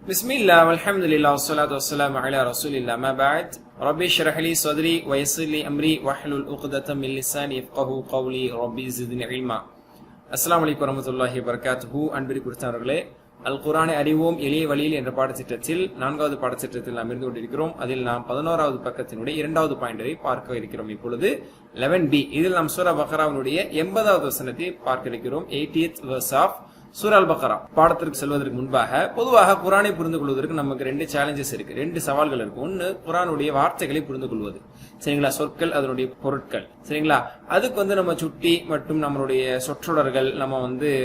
பிஸ்மில்லா வல்ஹம்துலில்லாஹ் வஸ்ஸலாத்து வஸ்ஸலாமு அலா ரசூலில்லாஹ் அம்மா பஅத் ரப்பி ஷ்ரஹ் லி ஸத்ரி வ யஸ்ஸிர் லி அம்ரி வஹ்லுல் உக்தத்தம் மின் லிஸானி யஃப்கஹு கௌலி ரப்பி ஸித்னி இல்மா. அஸ்ஸலாமு அலைக்கும் வரஹ்மத்துல்லாஹி வபரகாத்துஹு. அன்பிற்குரியவர்களே, அல் குர்ஆனை அறிவோம் எளிய வழியில் என்ற பாடத்திட்டத்தில் 4வது பாடத்திட்டத்தில் நாம் இருந்து கொண்டிருக்கிறோம். அதில் நாம் 11வது பக்கத்தினுடைய 2வது பாயிண்டரை பார்க்க இருக்கிறோம். இப்பொழுது 11b, இதில் நாம் சூரா பக்ராவினுடைய 80வது வசனத்தை பார்க்க இருக்கிறோம். 80th verse of சூரா அல் பக்ரா. பாடத்திற்கு செல்வதற்கு முன்பாக பொதுவாக குர்ஆனை புரிந்து கொள்வதற்கு நமக்கு 2 சேலஞ்சஸ் இருக்கு, 2 சவால்கள் இருக்கு. ஒன்னு, குர்ஆனுடைய வார்த்தைகளை புரிந்து கொள்வது, சரிங்களா, சொற்கள், அதனுடைய பொருட்கள், சரிங்களா. அதுக்கு நம்ம சுட்டி மற்றும் நம்மளுடைய சொற்றொடர்கள், நம்ம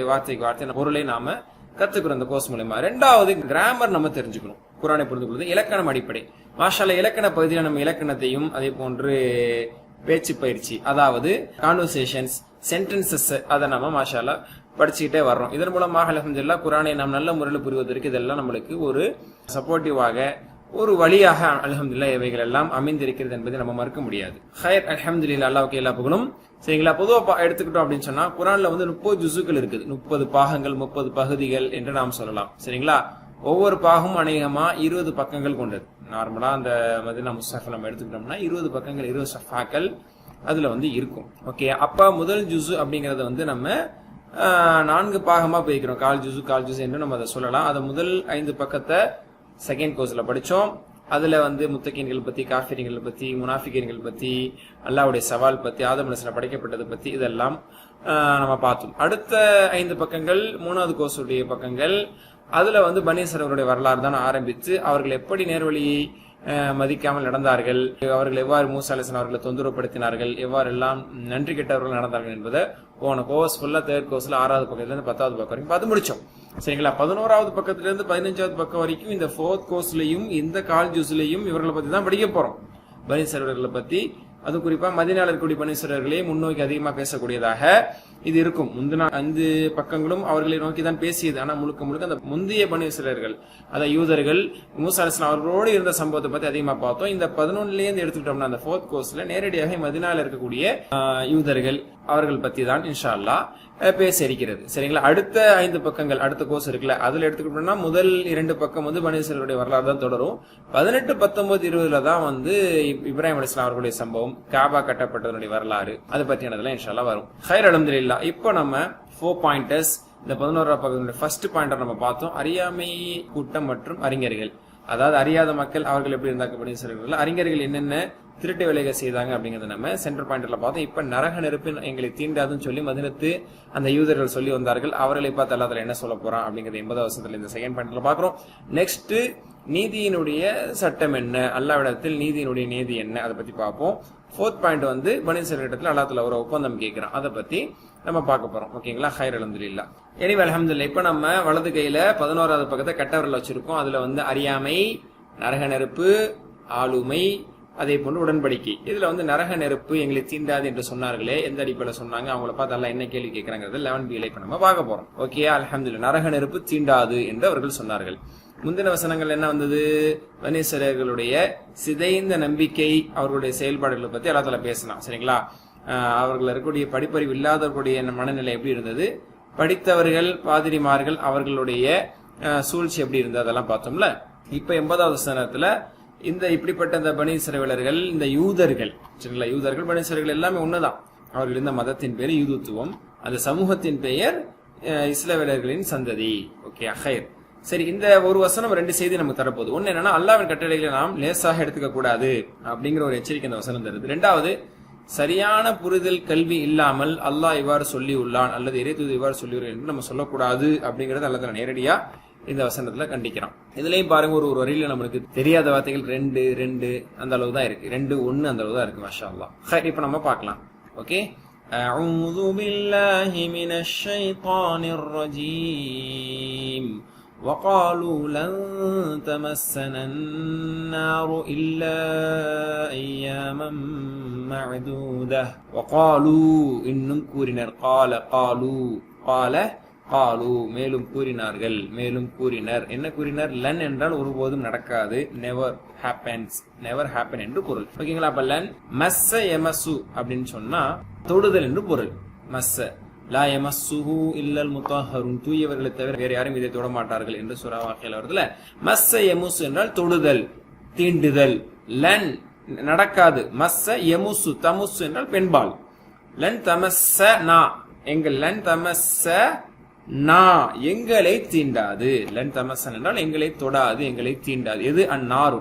வார்த்தைக்கு வார்த்தை பொருளை நாம கத்துக்கிறோம் இந்த கோர்ஸ் மூலமா. 2வது, கிராமர் நம்ம தெரிஞ்சுக்கணும். குர்ஆனை புரிந்து கொள்வது இலக்கணம் அடிப்படை. மாஷாஅல்லாஹ், இலக்கண பகுதியில் நம்ம இலக்கணத்தையும் அதே போன்று பேச்சு பயிற்சி, அதாவது கான்வர்சேஷன்ஸ், சென்டென்சஸ், அதை நம்ம மாஷாஅல்லாஹ் படிச்சுக்கிட்டே வர்றோம். இதன் மூலமாக அல்ஹம்துலில்லாஹ் குர்ஆனை நாம் நல்ல முறையில் புரிவதற்கு இதெல்லாம் நம்மளுக்கு ஒரு சப்போர்ட்டிவாக, ஒரு வழியாக அல்ஹம்துலில்லாஹ் இவைகள் எல்லாம் அமைந்திருக்கிறது என்பதை நம்ம மறுக்க முடியாது. ஹைர், அல்ஹம்துலில்லாஹ், அல்லாஹ்வுக்கு எல்லா புகழும். சரிங்களா. பொதுவா எடுத்துக்கிட்டோம் அப்படின்னு சொன்னா குர்ஆன்ல 30 ஜுஸுக்கள் இருக்குது, 30 பாகங்கள், 30 பகுதிகள் என்று நாம் சொல்லலாம். சரிங்களா. ஒவ்வொரு பாகமும் அநேகமா 20 பக்கங்கள் கொண்டது. நார்மலா அந்த மதீனா முஸ்ஹஃப் நம்ம எடுத்துக்கிட்டோம்னா 20 பக்கங்கள், 20 சஃபாக்கள் அதுல இருக்கும். ஓகே, அப்ப முதல் ஜுஸு அப்படிங்கறத நம்ம 4 பாகமா பிரிக்கிறோம். கால் ஜுஸ் என்று நம்ம அதை சொல்லலாம். அதை முதல் 5 பக்கத்தை செகண்ட் கோர்ஸ்ல படிச்சோம். அதுல முத்தகீன்கள் பத்தி, காஃபிர்கள் பத்தி, முனாஃபிகீன்கள் பத்தி, அல்லாஹ்வுடைய சவால் பத்தி, ஆதம் அலைஹிஸ்ஸலாம் படைக்கப்பட்டது பத்தி இதெல்லாம் நம்ம பார்த்தோம். அடுத்த 5 பக்கங்கள் 3வது கோர்ஸுடைய பக்கங்கள். அதுல பனி இஸ்ராயீலுடைய வரலாறு தான் ஆரம்பித்து அவர்கள் எப்படி நேர்வழியை மதிக்காமல் நடந்தார்கள், அவர்கள் எவ்வாறு மூசா அலைஹிஸ்ஸலாம் அவர்களை தொந்தரவுப்படுத்தினார்கள், எவ்வாறெல்லாம் நன்றி கெட்டவர்கள் நடந்தார்கள் என்பதை போன கோர்ஸ் ஃபுல்லா 3rd கோர்ஸ்ல 6வது பக்கத்துல இருந்து 10வது பக்கம் வரைக்கும் பார்த்து முடிச்சோம். சரிங்களா. 11வது பக்கத்துல இருந்து 15வது பக்கம் வரைக்கும் இந்த 4th கோர்ஸ்லயும் இந்த கால் ஜூஸ்லயும் இவர்களை பத்தி தான் படிக்க போறோம். பனி இஸ்ராயீலர்களை பத்தி, அது குறிப்பா மதீனால இருக்கக்கூடிய பனி இஸ்ராயீலர்களே முன்னோக்கி அதிகமா பேசக்கூடியதாக இது இருக்கும். முந்தின 5 பக்கங்களும் அவர்களை நோக்கி தான் பேசியது. ஆனா முழுக்க அந்த முந்தைய பனி இஸ்ராயீலர்கள், அதாவது யூதர்கள், மூசா அலைஹிஸ்ஸலாம் அவர்களோடு இருந்த சம்பவத்தை பத்தி அதிகமா பார்த்தோம். இந்த 11லேருந்து எடுத்துக்கிட்டோம்னா அந்த 4th கோர்ஸ்ல நேரடியாக மதீனால இருக்கக்கூடிய யூதர்கள் அவர்கள் பத்தி தான் இன்ஷா அல்லாஹ் பேச இருக்கிறது. சரிங்களா. அடுத்த 5 பக்கங்கள், அடுத்த கோர்ஸ் இருக்குல்ல, அதுல எடுத்துக்கிட்டோம்னா முதல் 2 பக்கம் பனி இஸ்ராயீலுடைய வரலாறு தான் தொடரும். 18, 19, 20ல தான் இப்ராஹிம் அலைஹிஸ்ஸலாம் அவர்களுடைய சம்பவம், காபா கட்டப்பட்டதனுடைய வரலாறு, அது பற்றியானதெல்லாம் இன்ஷா அல்லாஹ் வரும். ஹைர், அல்ஹம்துலில்லாஹ். இப்போ நம்ம 4 பாயிண்டர்ஸ், இந்த 11வது பக்கத்தினுடைய ஃபர்ஸ்ட் பாயிண்டர் நம்ம பார்த்தோம். அறியாமை கூட்டம் மற்றும் அறிஞர்கள், அதாவது அறியாத மக்கள் அவர்கள் எப்படி இருந்தாங்க பனி இஸ்ராயீலர்கள், அறிஞர்கள் என்னென்ன திருட்டு வேலைகள் செய்தாங்க அப்படிங்கறத நம்ம சென்டர் பாயிண்ட்ல பார்த்தோம். இப்ப நரக நெருப்பு எங்களை தீண்டாதுன்னு சொல்லி மதீனத்து அந்த யூதர்கள் சொல்லி வந்தார்கள். அவர்களை பார்த்து அல்லாஹ் என்ன சொல்ல போறான் அப்படிங்கறது 80வது வசனத்துல இந்த செகண்ட் பாயிண்ட்ல பாக்குறோம். நெக்ஸ்ட், நீதியினுடைய சட்டம் என்ன, அல்லாஹ்விடத்தில் நீதியினுடைய நீதி என்ன, அதை பத்தி பார்ப்போம். 4th பாயிண்ட் பனி இஸ்ராயீலிடத்தில் அல்லாஹ் தஆலா ஒரு ஒப்பந்தம் கேட்கிறான், அதை பத்தி நம்ம பார்க்க போறோம். ஓகேங்களா. ஹைர், அல்ஹம்துலில்லாஹ். எனவே அல்ஹம்துலில்லாஹ், இப்ப நம்ம வலது கையில 11வது பக்கத்தை கட்டவரில் வச்சிருக்கோம். அதுல அறியாமை, நரக நெருப்பு, ஆளுமை, அதே போன்று உடன்படிக்கை. இதுல நரக நெருப்பு எங்களை தீண்டாது என்று சொன்னார்களே, எந்த அடிப்படையில சொன்னாங்க, அவங்கள பார்த்து அல்லாஹ் என்ன கேள்வி கேட்கிறாங்கிறது 11b இப்ப நம்ம பார்க்க போறோம். ஓகே, அல்ஹம்துலில்லாஹ். நரக நெருப்பு தீண்டாது என்று அவர்கள் சொன்னார்கள். முந்தின வசனங்கள் என்ன பனி இஸ்ராயீலர்களுடைய சிதைந்த நம்பிக்கை, அவர்களுடைய செயல்பாடுகளை பத்தி அல்லாஹ் தஆலா பேசினான். சரிங்களா. அவர்கள் இருக்கக்கூடிய படிப்பறிவு இல்லாதவர்களுடைய மனநிலை எப்படி இருந்தது, படித்தவர்கள் பாதிரிமார்கள் அவர்களுடைய சூழ்ச்சி எப்படி இருந்தது, அதெல்லாம் பார்த்தோம்ல. இப்ப 80வது வசனத்துல இப்படிப்பட்ட இந்த பனி இஸ்ராயீலர்கள், இந்த யூதர்கள், சரிங்களா, யூதர்கள் பனி இஸ்ராயீலர்கள் எல்லாமே ஒண்ணுதான். அவர்கள் இந்த மதத்தின் பெயர் யூதத்துவம், அந்த சமூகத்தின் பெயர் இஸ்ரவேலர்களின் சந்ததி. ஓகே, ஹைர். சரி, இந்த ஒரு வசனம் 2 செய்தி நமக்கு தரப்போகுது. ஒன்னு என்னன்னா, அல்லாஹ்வின் கட்டளைகளை நாம் லேசாக எடுத்துக்க கூடாது அப்படிங்கிற ஒரு எச்சரிக்கை இந்த வசனம் தருது. 2வது, சரியான புரிதல் கல்வி இல்லாமல் அல்லாஹ் இவ்வாறு சொல்லி உள்ளான் அல்லது இறைத்தூதர் இவ்வாறு சொல்லியுள்ளார் என்று நம்ம சொல்லக்கூடாது அப்படிங்கறது அல்லாஹ் தஆலா நேரடியா இந்த வசனத்துல கண்டிக்கிறான். இதுலயும் பாருங்க, ஒரு வரியில நம்மளுக்கு தெரியாத வார்த்தைகள் 2 அந்த அளவு தான் இருக்கு, 2, 1 அந்த அளவு தான் இருக்கு. மாஷா அல்லாஹ். இப்ப நம்ம பார்க்கலாம். ஓகே, அஊது பில்லாஹி மினஷ் ஷைத்தானிர் ரஜீம். وقالوا لن تمسنا النار إلا أياما معدودة. وقالوا இன்னும் கூறினர். قالوا மேலும் கூறினார்கள், மேலும் கூறினர். என்ன கூறினர்? லன் என்றால் ஒருபோதும் நடக்காது, நெவர் ஹேப்பன் என்று பொருள். ஓகேங்களா. அப்ப லன் மஸ்ஸ யமசு அப்படின்னு சொன்னா தொடுதல் என்று பொருள். மஸ்ஸ லா யமஸ்ஸுஹு இல்லல் முத்தஹ்ஹருன், தூயவர்களை தவிர வேறு யாரும் இதை தொட மாட்டார்கள் என்று சூரா வாக்கியால வருதுல. மஸ்ஸ யமுஸ் என்றால் தொடுதல், தீண்டுதல். லன் நடக்காது. மஸ்ஸ யமுசு, தமுசு என்றால் பெண்பால். லன் தமஸ்ஸ நா, எங்கள் லன் தமஸ்ஸ நா, எங்களை தீண்டாது. லன் தமஸ்ஸ என்றால் எங்களை தொடாது, எங்களை தீண்டாது. எது? அந்நாரு.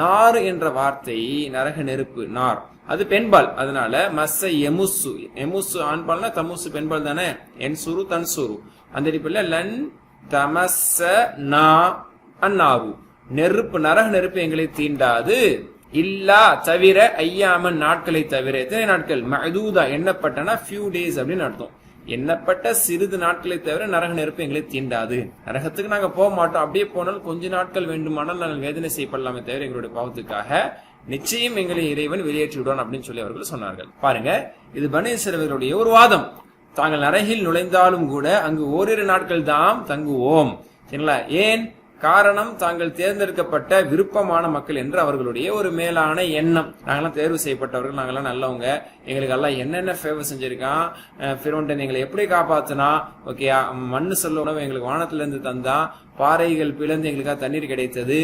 நாறு என்ற வார்த்தை நரக நெருப்பு, நார், அது பெண்பால். அதனால மஸ்ஸ எமுசு, எமுசு ஆண்பால்னா தமுசு பெண்பால் தானே. என்சுரு தன்சுரு. அந்த அடிப்படையில் லன் தமஸ்ஸ நா அந்நாரு, நெருப்பு, நரக நெருப்பு எங்களை தீண்டாது. இல்லா தவிர, ஐயாமன் நாட்களை தவிர. எத்தனை நாட்கள்? மஅதூதா, எண்ணப்பட்டனா ஃபியூ டேஸ் அப்படின்னு அர்த்தம். எண்ணப்பட்ட சிறிது நாட்களை தவிர நரக நெருப்பு எங்களை தீண்டாது. நரகத்துக்கு நாங்க போக மாட்டோம். அப்படியே போனால் கொஞ்ச நாட்கள் வேண்டுமானால் நாங்கள் வேதனை செய்யப்படலாமே தவிர எங்களுடைய பாவத்துக்காக நிச்சயம் எங்களை இறைவன் வெளியேற்றி விடுவான் அப்படின்னு சொல்லி அவர்கள் சொன்னார்கள். பாருங்க, இது பனி இஸ்ரவேலுடைய ஒரு வாதம். தாங்கள் நரகில் நுழைந்தாலும் கூட அங்கு ஓரிரு நாட்கள் தான் தங்குவோம். சரிங்களா? ஏன்? காரணம், தாங்கள் தேர்ந்தெடுக்கப்பட்ட விருப்பமான மக்கள் என்று அவர்களுடைய ஒரு மேலான எண்ணம். நாங்கெல்லாம் தேர்வு செய்யப்பட்டவர்கள், நாங்கெல்லாம் நல்லவங்க, எங்களுக்கு எல்லாம் என்னென்ன ஃபேவர் செஞ்சிருக்கான், ஃபிரௌன் எங்களை எப்படி காப்பாத்தினா, ஓகே, மண்ணு சொல்ல உணவு எங்களுக்கு வானத்துல இருந்து தந்தா, பாறைகள் பிளந்து எங்களுக்காக தண்ணீர் கிடைத்தது,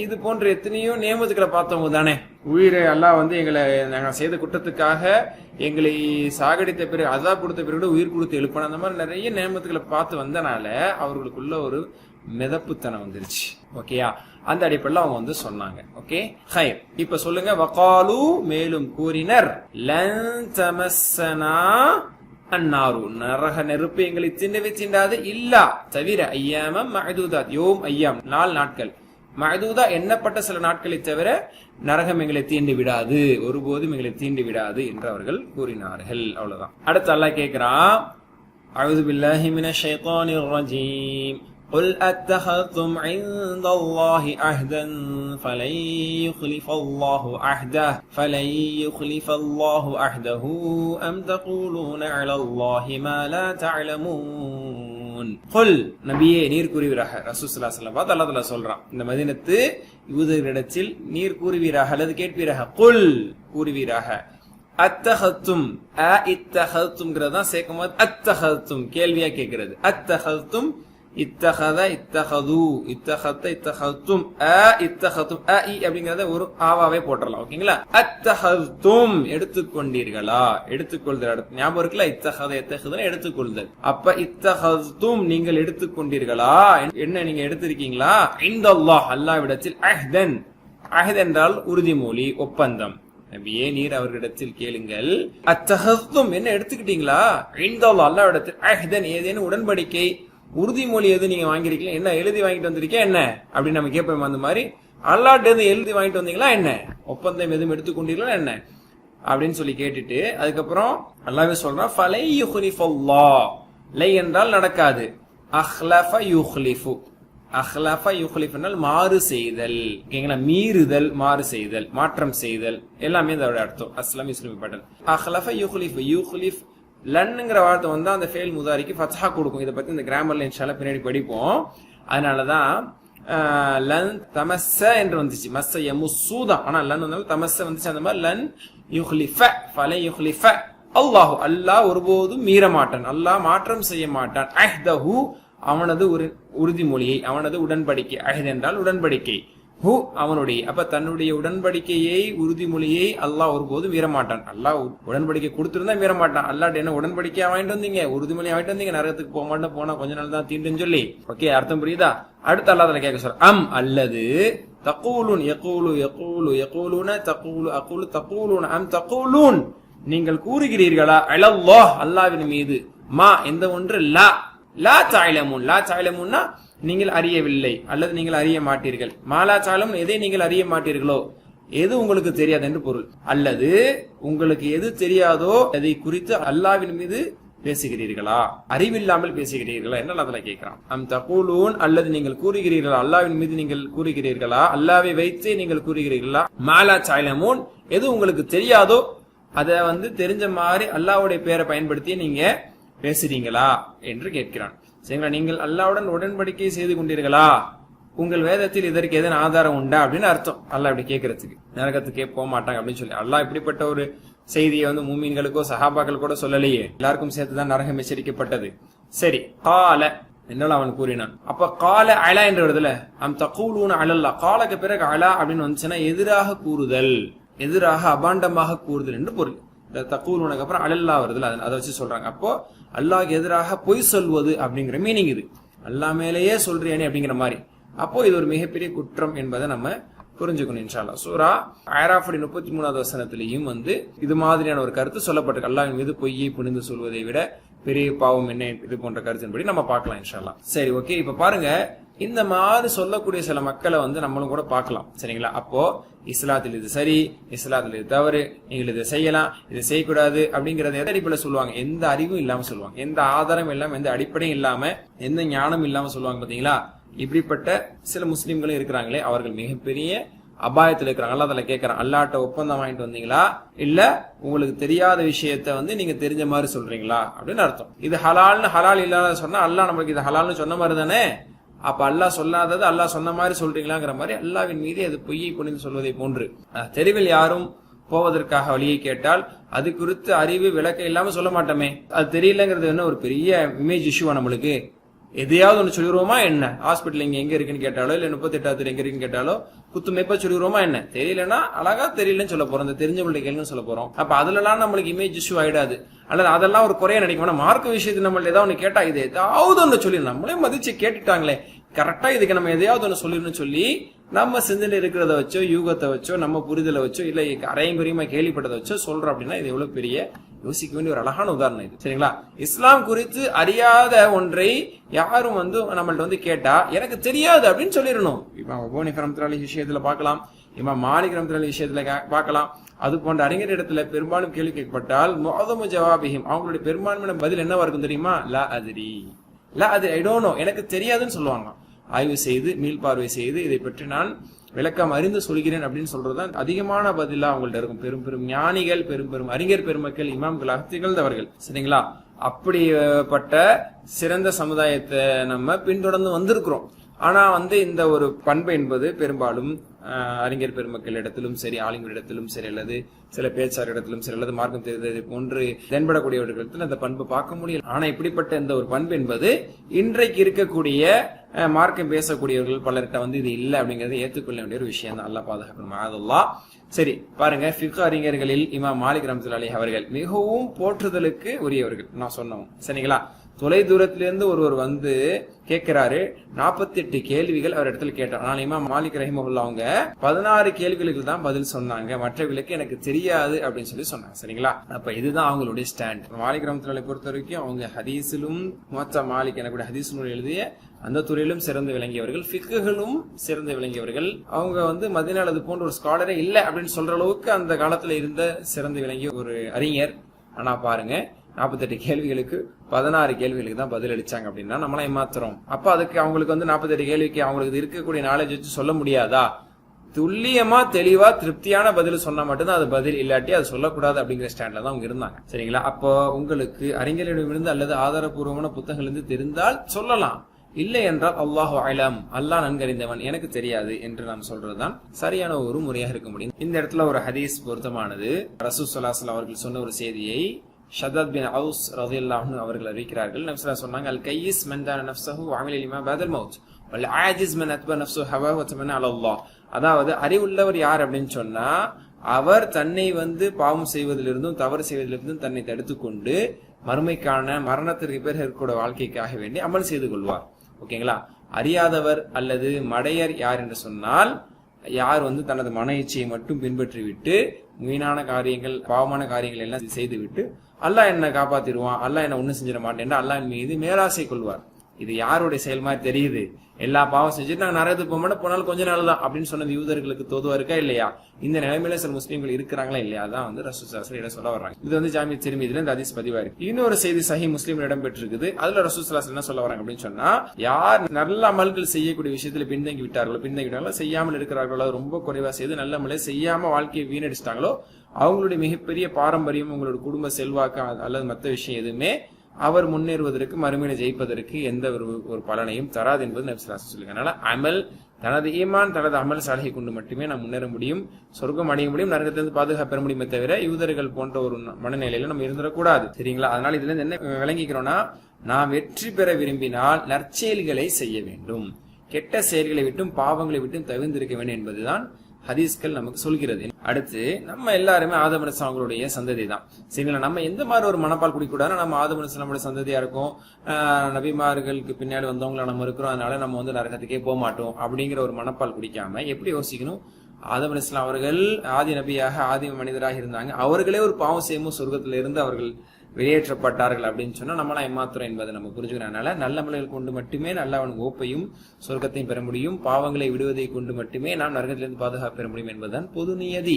இது போன்ற எத்தனையோ நியமத்துக்களை பார்த்தவங்க தானே. உயிரை எல்லாம் எங்களை நாங்கள் செய்த குற்றத்துக்காக எங்களை சாகடித்த பிறகு, அதாப் கொடுத்த பிறகு உயிர் கொடுத்து எழுப்பணும், அந்த மாதிரி நிறைய நியமத்துக்களை பார்த்து வந்தனால அவர்களுக்குள்ள ஒரு மிதப்புத்தனம் வந்துருச்சு. ஓகேயா? அந்த அடிப்படையில் அவங்க சொன்னாங்க. ஓகே, ஹைர். இப்ப சொல்லுங்க. வகாலு, மேலும் கூறினர், லன் தமஸ்ஸனா அந்நாரு, நரக நெருப்பு எங்களை தீண்டவே தீண்டாது. இல்லா தவிர, ஐயாம மஅதூதாத், யோம் ஐயாம், 4 நாட்கள். மஅதூதா, எண்ணப்பட்ட சில நாட்களை தவிர நரகம் எங்களை தீண்டி விடாது, ஒருபோதும் எங்களை தீண்டி விடாது என்று அவர்கள் கூறினார்கள். அவ்வளவுதான். அடுத்து அல்லாஹ் கேட்கிறான், அஊது பில்லாஹி மினஷ் ஷைத்தானிர் ரஜீம். قل أتخذتم عند الله عهدا فلن يخلف الله عهده أم تقولون على الله ما لا تعلمون. قل, நபியே நீர் கூறுவீராக. ரசூல் ஸல்லல்லாஹு அலைஹி வஸல்லம் பார்த்து அல்லாஹ் தஆலா சொல்றான், இந்த மதீனத்து யூதர்களிடத்தில் நீர் கூறுவீராக அல்லது கேட்பீராக. குல், கூறுவீராக. அத்தஹத்தும், இத்தஹத்தும்ங்கிறது தான் சேர்க்கும்போது அத்தஹத்தும் கேள்வியா கேட்கிறது. அத்தஹத்தும், இத்தஹத, இத்தஹது, இத்தஹத்த, இத்தஹத்தும், இத்தஹத்தும், அப்படிங்கறத ஒரு ஆவாவே போட்டுறலாம். ஓகேங்களா? அத்தஹத்தும், எடுத்துக்கொண்டீர்களா, எடுத்துக்கொள்தல் ஞாபகம் இருக்குல்ல. இத்தஹத, இத்தஹதுன்னு எடுத்துக்கொள்தல். அப்ப இத்தஹத்தும், நீங்கள் எடுத்துக்கொண்டீர்களா, என்ன நீங்க எடுத்திருக்கீங்களா? இன்தல்லாஹ், அல்லாஹ்விடத்தில், அஹ்தன், அஹ்த் என்றால் உறுதிமொழி, ஒப்பந்தம். நபியே நீர் அவர்களிடத்தில் கேளுங்கள். அத்தஹத்தும், என்ன எடுத்துக்கிட்டீங்களா? இன்தல்லாஹ், அல்லாஹ்விடத்தில், அஹ்தன், ஏதேனும் உடன்படிக்கை, உறுதிமொழி எது நீங்க வாங்கிருக்கீங்களா, என்ன எழுதி வாங்கிட்டு வந்திருக்கேன் என்ன அப்படின்னு நம்ம கேட்போம். அந்த மாதிரி அல்லாஹ்ட்ட எழுதி வாங்கிட்டு வந்தீங்களா என்ன, ஒப்பந்தம் எதுவும் எடுத்துக்கொண்டீங்களா என்ன அப்படின்னு சொல்லி கேட்டுட்டு அதுக்கப்புறம் அல்லாஹ்வே சொல்றான், ஃபலை யுக்லிஃபல்லாஹ், லை என்றால் நடக்காது, அஹ்லஃப யுக்லிஃபு, அஹ்லஃப யுக்லிஃப் என்றால் மாறு செய்தல். ஓகேங்களா? மீறுதல், மாறு செய்தல், மாற்றம் செய்தல், எல்லாமே இதோட அர்த்தம். அஸ்லாம் இஸ்லாமி பாடல். அஹ்லஃப யுக்லிஃப், யுக்லிஃப் லன்னுங்கிற வார்த்தை அந்த ஃபெயில் முதாரிக்கு ஃபத்ஹா கொடுக்கும். இதை பத்தி இந்த கிராமர்ல இன்ஷால்லா பின்னாடி படிப்போம். அதனாலதான் லன் தமஸ்ஸ என்று வந்துச்சு. மஸ்ஸ யமுஸ்ஸு தான், ஆனா லன் வந்தாலும் தமஸ்ஸ வந்துச்சு. அந்த மாதிரி லன் யுக்லிஃப, ஃபலை யுக்லிஃப அல்லாஹ், அல்லாஹ் ஒருபோதும் மீற மாட்டான், அல்லாஹ் மாற்றம் செய்ய மாட்டான். அஹ்தஹு, அவனது ஒரு உறுதிமொழியை, அவனது உடன்படிக்கை. அஹ்த் என்றால் உடன்படிக்கை, ஹு அவனுடைய. அப்ப தன்னுடைய உடன்படிக்கையை, உறுதிமொழியை அல்லாஹ் ஒருபோதும் மீறமாட்டான். அல்லாஹ் உடன்படிக்கை கொடுத்திருந்தா மீறமாட்டான். அல்லாஹ் என்ன உடன்படிக்கையா வாங்கிட்டு வந்தீங்க, உறுதிமொழி வாங்கிட்டு வந்தீங்க, நரகத்துக்கு போக மாட்டோம், போனா கொஞ்ச நாள் தான் தீண்டுன்னு சொல்லி. ஓகே, அர்த்தம் புரியுதா? அடுத்து அல்லாஹ் கேட்க சொல்ற, அம் அல்லது, தகூலுன், யகூலு யகூலு யகூலுன, தகூலு அகூலு தகூலுன, அம் தகூலுன், நீங்கள் கூறுகிறீர்களா, அலல்லாஹ், அல்லாஹ்வின் மீது, மா எந்த ஒன்று, லா லா தஅலமுன், லா தஅலமுன்னா நீங்கள் அறியவில்லை அல்லது நீங்கள் அறிய மாட்டீர்கள். மாலா சாலம், எதை நீங்கள் அறிய மாட்டீர்களோ, எது உங்களுக்கு தெரியாது என்று பொருள். அல்லது உங்களுக்கு எது தெரியாதோ அதை குறித்து அல்லாஹ்வின் மீது பேசுகிறீர்களா, அறிவில்லாமல் பேசுகிறீர்களா என்ன அதுல கேட்கிறான். அம் தகூலூன், அல்லது நீங்கள் கூறுகிறீர்களா, அல்லாஹ்வின் மீது நீங்கள் கூறுகிறீர்களா, அல்லாஹ்வை வைத்து நீங்கள் கூறுகிறீர்களா, மாலா சாலமூன், எது உங்களுக்கு தெரியாதோ அதை தெரிஞ்ச மாதிரி அல்லாஹ்வுடைய பேரை பயன்படுத்தி நீங்க பேசுறீங்களா என்று கேட்கிறான். சரிங்களா? நீங்கள் அல்லாஹ்வுடன் உடன்படிக்கை செய்து கொண்டீர்களா, உங்கள் வேதத்தில் இதற்கு எதன் ஆதாரம் உண்டா அப்படின்னு அர்த்தம். அல்லாஹ் இப்படி கேட்கறதுக்கு, நரகத்துக்கே போக மாட்டாங்க அப்படின்னு சொல்லி. அல்லாஹ் இப்படிப்பட்ட ஒரு செய்தியை வந்து மூமீன்களுக்கோ சஹாபாக்கள் கூட சொல்லலையே, எல்லாருக்கும் சேர்த்துதான் நரகம் எச்சரிக்கப்பட்டது. சரி, கால என்றால் அவன் கூறினான். அப்ப கால அலா என்று வருதுல, அம் தகூலூன அலல்லா, காலக்கு பிறகு அலா அப்படின்னு வந்துச்சுன்னா எதிராக கூறுதல், எதிராக அபாண்டமாக கூறுதல் என்று பொருள். இந்த தகூலூனுக்கு அப்புறம் அலல்லா வருதுல, அதை வச்சு சொல்றாங்க. அப்போ அல்லாஹ்க்கு எதிராக பொய் சொல்வது அப்படிங்கிற மீனிங் இது. அல்லாஹ் மேலேயே சொல்றியானே அப்படிங்கிற மாதிரி. அப்போ இது ஒரு மிகப்பெரிய குற்றம் என்பதை நம்ம புரிஞ்சுக்கணும் இன்ஷா அல்லாஹ். சூரா அராஃப் 33வது வசனத்திலையும் வந்து இது மாதிரியான ஒரு கருத்து சொல்லப்பட்டிருக்கு. அல்லாஹ்வின் மீது பொய்யை புனிந்து சொல்வதை விட பெரிய பாவம் என்ன, இது போன்ற கருத்தின்படி நம்ம பார்க்கலாம் இன்ஷா அல்லாஹ். சரி, ஓகே. இப்ப பாருங்க, இந்த மாதிரி சொல்லக்கூடிய சில மக்களை வந்து நம்மளும் கூட பார்க்கலாம். சரிங்களா? அப்போ இஸ்லாத்தில் இது சரி, இஸ்லாத்தில் இது தவறு, நீங்கள் இதை செய்யலாம், இதை செய்யக்கூடாது அப்படிங்கறத எந்த அடிப்படையில் சொல்லுவாங்க? எந்த அறிவும் இல்லாம சொல்லுவாங்க, எந்த ஆதாரம் இல்லாம, எந்த அடிப்படையும் இல்லாம, எந்த ஞானம் இல்லாம சொல்லுவாங்க. பாத்தீங்களா? இப்படிப்பட்ட சில முஸ்லிம்களும் இருக்கிறாங்களே, அவர்கள் மிகப்பெரிய அபாயத்தில் இருக்கிறாங்க. அல்லா தஆலா கேட்கறான், அல்லாஹ்ட்ட ஒப்பந்தம் வாங்கிட்டு வந்தீங்களா, இல்ல உங்களுக்கு தெரியாத விஷயத்த வந்து நீங்க தெரிஞ்ச மாதிரி சொல்றீங்களா அப்படின்னு அர்த்தம். இது ஹலால்னு ஹலால் இல்லாத சொன்னா அல்லாஹ் நம்மளுக்கு இது ஹலால்னு சொன்ன மாதிரி தானே. அப்ப அல்லாஹ் சொல்லாதது அல்லாஹ் சொன்ன மாதிரி சொல்றீங்களாங்கிற மாதிரி அல்லாஹ்வின் மீது அது பொய்யை புனிந்து சொல்வதை போன்று. தெருவில் யாரும் போவதற்காக வழியை கேட்டால் அது குறித்து அறிவு விளக்கம் இல்லாம சொல்ல மாட்டோமே. அது தெரியலங்கிறது என்ன ஒரு பெரிய இமேஜ் இஷ்யூவா நம்மளுக்கு? எதையாவது ஒண்ணு சொல்லிடுவோமா என்ன? ஹாஸ்பிட்டல் எங்க இருக்குன்னு கேட்டாலோ, இல்ல 38வது எங்க இருக்குன்னு கேட்டாலோ குத்துமைப்பா சொல்லிடுவோமா என்ன? தெரியலன்னா அழகா தெரியலன்னு சொல்ல போறோம், இந்த தெரிஞ்சவங்கள்ட்ட கேள்வின்னு சொல்ல போறோம். அப்ப அதுலலாம் நம்மளுக்கு இமேஜ் இஷ்யூ ஆயிடாது. அல்லது அதெல்லாம் ஒரு குறைய நினைக்க மார்க்க விஷயத்துக்கு நம்மள்ட்ட ஏதாவது ஒண்ணு கேட்டா இது ஏதாவது ஒண்ணு சொல்லி நம்மளே மதிச்சு கேட்டுட்டாங்களே, கரெக்டா இதுக்கு நம்ம எதையாவது ஒண்ணு சொல்லிடணும்னு சொல்லி நம்ம சிந்தனை இருக்கிறத வச்சோ, யூகத்தை வச்சோ, நம்ம புரிதலை வச்சோ, இல்ல அரையங்குரியமா கேள்விப்பட்டதை வச்சோ சொல்றோம் அப்படின்னா இது எவ்வளவு பெரிய யோசிக்க வேண்டிய ஒரு அழகான உதாரணம் இது. சரிங்களா? இஸ்லாம் குறித்து அறியாத ஒன்றை யாரும் வந்து நம்மள்ட்ட வந்து கேட்டா எனக்கு தெரியாது அப்படின்னு சொல்லிடணும். இப்ப அபூ ஹனீஃபா ரஹ்மத்துல்லாஹி விஷயத்துல பார்க்கலாம், இமாம் மாலிக் ரஹ்மத்துல்லாஹி விஷயத்துல பார்க்கலாம். அது போன்ற அறிஞர் இடத்துல பெரும்பாலும் கேள்வி கேட்கப்பட்டால் முஅதமு ஜவாபிஹிம், அவங்களுடைய பெரும்பான்மையான பதில் என்னவா இருக்கும் தெரியுமா? லா அதிரி, லா அது ஐ டோன்ட் நோ, எனக்கு தெரியாதுன்னு சொல்லுவாங்க. ஆய்வு செய்து மீள்பார்வை செய்து இதை பற்றி நான் விளக்கம் அறிந்து சொல்கிறேன் அப்படின்னு சொல்றதுதான் அதிகமான பதிலா அவங்கள்ட்ட இருக்கும். பெரும் பெரும் ஞானிகள், பெரும் பெரும் அறிஞர் பெருமக்கள், இமாம்களாக திகழ்ந்தவர்கள். சரிங்களா? அப்படிப்பட்ட சிறந்த சமுதாயத்தை நம்ம பின்தொடர்ந்து வந்திருக்கிறோம். ஆனா வந்து இந்த ஒரு பண்பு என்பது பெரும்பாலும் அறிஞர் பெருமக்கள் இடத்திலும் சரி, ஆளுங்களிடத்திலும் சரி, அல்லது சில பேச்சார் இடத்திலும் சரி, அல்லது மார்க்கம் தெரிந்தது போன்று தென்படக்கூடியவர்களிடத்தில் அந்த பண்பு பார்க்க முடியும். ஆனா இப்படிப்பட்ட இந்த ஒரு பண்பு என்பது இன்றைக்கு இருக்கக்கூடிய மார்க்கம் பேசக்கூடியவர்கள் பலர்கிட்ட வந்து இது இல்லை அப்படிங்கறத ஏற்றுக்கொள்ள வேண்டிய ஒரு விஷயம் தான். அல்லாஹ் பாதுகாக்கணும். அல்லாஹ். சரி, பாருங்க, ஃபிக்ஹ் அறிஞர்களில் இமாம் மாலிக் ரஹ்மத்துல்லாஹி அலைஹி அவர்கள் மிகவும் போற்றுதலுக்கு உரியவர்கள். நான் சொன்னோம். சரிங்களா? தொலை தூரத்திலிருந்து ஒருவர் வந்து கேட்கிறாரு, 48 கேள்விகள் அவர் இடத்துல கேட்டார். ஆனால் இமாம் மாலிக் ரஹிமஹுல்லாஹ் அவங்க 16 கேள்விகளுக்கு தான் பதில் சொன்னாங்க, மற்றவர்களுக்கு எனக்கு தெரியாது அப்படின்னு சொல்லி சொன்னாங்க. சரிங்களா? அப்ப இதுதான் அவங்களுடைய ஸ்டாண்ட். மாலிக் ரஹ்மத்துல்லாஹி பொறுத்த வரைக்கும் அவங்க ஹதீஸிலும் முவத்தா மாலிக் எனக்கூடிய ஹதீஸ் நூல் எழுதிய அந்த துறையிலும் சிறந்து விளங்கியவர்கள், ஃபிக்ஹிலும் சிறந்து விளங்கியவர்கள். அவங்க வந்து மதீனால அது போன்ற ஒரு ஸ்காலரே இல்லை அப்படின்னு சொல்ற அளவுக்கு அந்த காலத்துல இருந்த சிறந்து விளங்கிய ஒரு அறிஞர். ஆனா பாருங்க, 48 கேள்விகளுக்கு 16 கேள்விகளுக்கு தான் பதில் அளிச்சாங்க அப்படின்னா நம்மளாம் ஏமாத்துறோம். அப்ப அதுக்கு அவங்களுக்கு வந்து 48 கேள்விக்கு அவங்களுக்கு இருக்கக்கூடிய நாலேஜ் வச்சு சொல்ல முடியாதா? துல்லியமா தெளிவா திருப்தியான பதில் சொன்னா மட்டும்தான் அது பதில், இல்லாட்டி அது சொல்லக்கூடாது அப்படிங்கிற ஸ்டாண்ட்ல தான் அவங்க இருந்தாங்க. சரிங்களா? அப்போ உங்களுக்கு அறிஞர்களிடமிருந்து அல்லது ஆதாரபூர்வமான புத்தகங்களிலிருந்து தெரிந்தால் சொல்லலாம், இல்லை என்றால் அல்லாஹு அலம், அல்லாஹ் நன்கறிந்தவன், எனக்கு தெரியாது என்று நாம் சொல்றதுதான் சரியான ஒரு முறையாக இருக்க முடியும். இந்த இடத்துல ஒரு ஹதீஸ் பொருத்தமானது. ரசூல் ஸல்லல்லாஹு அலைஹி வஸல்லம் அவர்கள் சொன்ன ஒரு செய்தியை ஷதத் பின் அவுஸ் ரலியல்லாஹு அன்ஹு அவர்கள் அறிவிக்கிறார்கள். நபி ஸல்லல்லாஹு அலைஹி வஸல்லம் சொன்னாங்க, அல் கையிஸ் மன் தான நஃப்ஸஹு வ அமில லிமா பஅதல் மௌத் வல் ஆஜிஸ் மன் அத்பா நஃப்ஸஹு ஹவாஹு வ தமன்னா அலல்லாஹ். அதாவது அறிவுள்ளவர் யார் அப்படின்னு சொன்னா, அவர் தன்னை வந்து பாவம் செய்வதிலிருந்தும் தவறு செய்வதிலிருந்தும் தன்னை தடுத்துக்கொண்டு மறுமைக்கான மரணத்திற்கு பிறகு இருக்கக்கூடிய வாழ்க்கைக்காக வேண்டி அமல் செய்து கொள்வார். ஓகேங்களா? அறியாதவர் அல்லது மடையர் யார் என்று சொன்னால், யார் வந்து தனது மன இச்சையை மட்டும் பின்பற்றி விட்டு வீணான காரியங்கள், பாவமான காரியங்கள் எல்லாம் செய்து விட்டு அல்லாஹ் என்ன காப்பாத்திடுவான், அல்லாஹ் என்ன ஒண்ணு செஞ்சிட மாட்டேன் அல்லாஹ் மீது மேலாசை கொள்வார். இது யாருடைய செயல் மாதிரி தெரியுது? எல்லா பாவம் செஞ்சுட்டு நாங்க நரகத்துக்கு போக மாட்டோம், போனாலும் கொஞ்ச நாள் தான் அப்படின்னு சொன்னது யூதர்களுக்கு தோதுவா இருக்கா இல்லையா? இந்த நிலைமையில சில முஸ்லீம்கள் இருக்கிறாங்களா இல்லையா? அதான் வந்து ரசூல் ஸல்லல்லாஹு அலைஹி வஸல்லம் சொல்ல வர்றாங்க. இது வந்து ஜாமி திர்மிதில இந்த ஹதீஸ் பதிவா இருக்கு. இன்னொரு செய்தி சஹீஹ் முஸ்லிம்ல இடம்பெற்றிருக்குது. அதுல ரசூல் ஸல்லல்லாஹு அலைஹி வஸல்லம் என்ன சொல்ல வராங்க அப்படின்னு சொன்னா, யார் நல்ல அமல்கள் செய்யக்கூடிய விஷயத்துல பின்தங்கி விட்டார்களோ, செய்யாமல் இருக்கிறார்களோ, ரொம்ப குறைவா செய்து நல்ல அமலை செய்யாம வாழ்க்கையை வீணடிச்சிட்டாங்களோ, அவங்களுடைய மிகப்பெரிய பாரம்பரியம், உங்களோட குடும்ப செல்வாக்கு அல்லது மற்ற விஷயம் எதுவுமே அவர் முன்னேறுவதற்கு, மறுமையை ஜெயிப்பதற்கு எந்த ஒரு பலனையும் தராது என்பது நபி ஸல்லல்லாஹு அலைஹி வஸல்லம் சொல்லுங்க. அதனால அமல் தனது ஈமான் தனது அமல் சாலிஹை கொண்டு மட்டுமே நாம் முன்னேற முடியும், சொர்க்கம் அடைய முடியும், நரகத்திலிருந்து பாதுகாப்பு பெற முடியுமே தவிர யூதர்கள் போன்ற ஒரு மனநிலையில நம்ம இருந்துடக்கூடாது. சரிங்களா? அதனால இதுல இருந்து என்ன விளங்கிக்கிறோம்னா, நாம் வெற்றி பெற விரும்பினால் நற்செயல்களை செய்ய வேண்டும், கெட்ட செயல்களை விட்டும் பாவங்களை விட்டும் தவிர்ந்திருக்க வேண்டும் என்பதுதான் ஹதீஸ்கள் நமக்கு சொல்கிறது. அடுத்து நம்ம எல்லாருமே ஆதம் அலைஹிஸ்ஸலாம் அவங்களுடைய சந்ததி தான். சரிங்களா? நம்ம எந்த மாதிரி ஒரு மனப்பால் குடிக்கூடாது, நம்ம ஆதம் அலைஹிஸ்ஸலாமுடைய சந்ததியா இருக்கும், நபிமார்களுக்கு பின்னாடி வந்தவங்கள நம்ம இருக்கிறோம், அதனால நம்ம வந்து நரகத்துக்கே போக மாட்டோம் அப்படிங்கிற ஒரு மனப்பால் குடிக்காம எப்படி யோசிக்கணும், ஆதம் அலைஹிஸ்ஸலாம் அவர்கள் ஆதி நபியாக ஆதி மனிதராக இருந்தாங்க, அவர்களே ஒரு பாவம் செய்யும் சொர்க்கத்தில இருந்து அவர்கள் வெளியேற்றப்பட்டார்கள் அப்படின்னு சொன்னா நம்மளாம் ஏமாத்துறோம் என்பதை நம்ம புரிஞ்சுக்கிறனால நல்ல அமல்கள் கொண்டு மட்டுமே நல்ல அவனுக்கு ஓப்பையும் சொர்க்கத்தையும் பெற முடியும், பாவங்களை விடுவதை கொண்டு மட்டுமே நாம் நரகத்திலிருந்து பாதுகாப்பு பெற முடியும் என்பதுதான் பொது நியதி.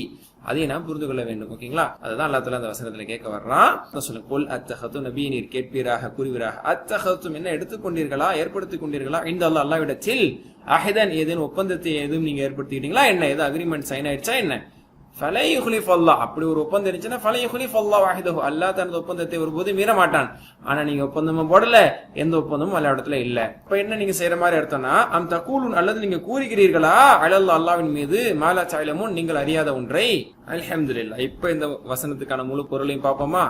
அதை நாம் புரிந்து கொள்ள வேண்டும். ஓகேங்களா? அதுதான் அல்லாஹ் தஆலா அந்த வசனத்துல கேட்க வர்றான். சொல்லுங்க, குல் அத்தஹது, நபி நீர் கேட்பீராக கூறுவீராக, அத்தஹதும் என்ன எடுத்துக்கொண்டீர்களா, ஏற்படுத்திக் கொண்டீர்களா, இந்த அல்லாஹ்விடத்தில் அஹ்தன் ஏதேனும் ஒப்பந்தத்தை எதுவும் நீங்க ஏற்படுத்திக்கிட்டீங்களா என்ன, ஏதோ அக்ரிமெண்ட் சைன் ஆயிடுச்சா என்ன, ஃபலை யுக்லிஃப் அல்லாஹ், அப்படி ஒரு ஒப்பந்தம் இருந்துச்சுன்னா ஃபலை யுக்லிஃப் அல்லாஹ் வஹ்தஹு, அல்லாஹ் தனது ஒப்பந்தத்தை ஒருபோது மீற மாட்டான். ஆனா நீங்க ஒப்பந்தமும் போடல, எந்த ஒப்பந்தமும் அல்ல இடத்துல இல்ல. இப்ப என்ன நீங்க செய்யற மாதிரி அர்த்தம்னா, அம் தகூலுன், அல்லது நீங்க கூறுகிறீர்களா, அலல்லாஹ் அல்லாஹ்வின் மீது மாலா தஅலமூன், நீங்கள் அறியாத ஒன்றை. அல்ஹம்துலில்லாஹ். இப்ப இந்த வசனத்துக்கான முழு பொருளையும் பார்ப்போமா.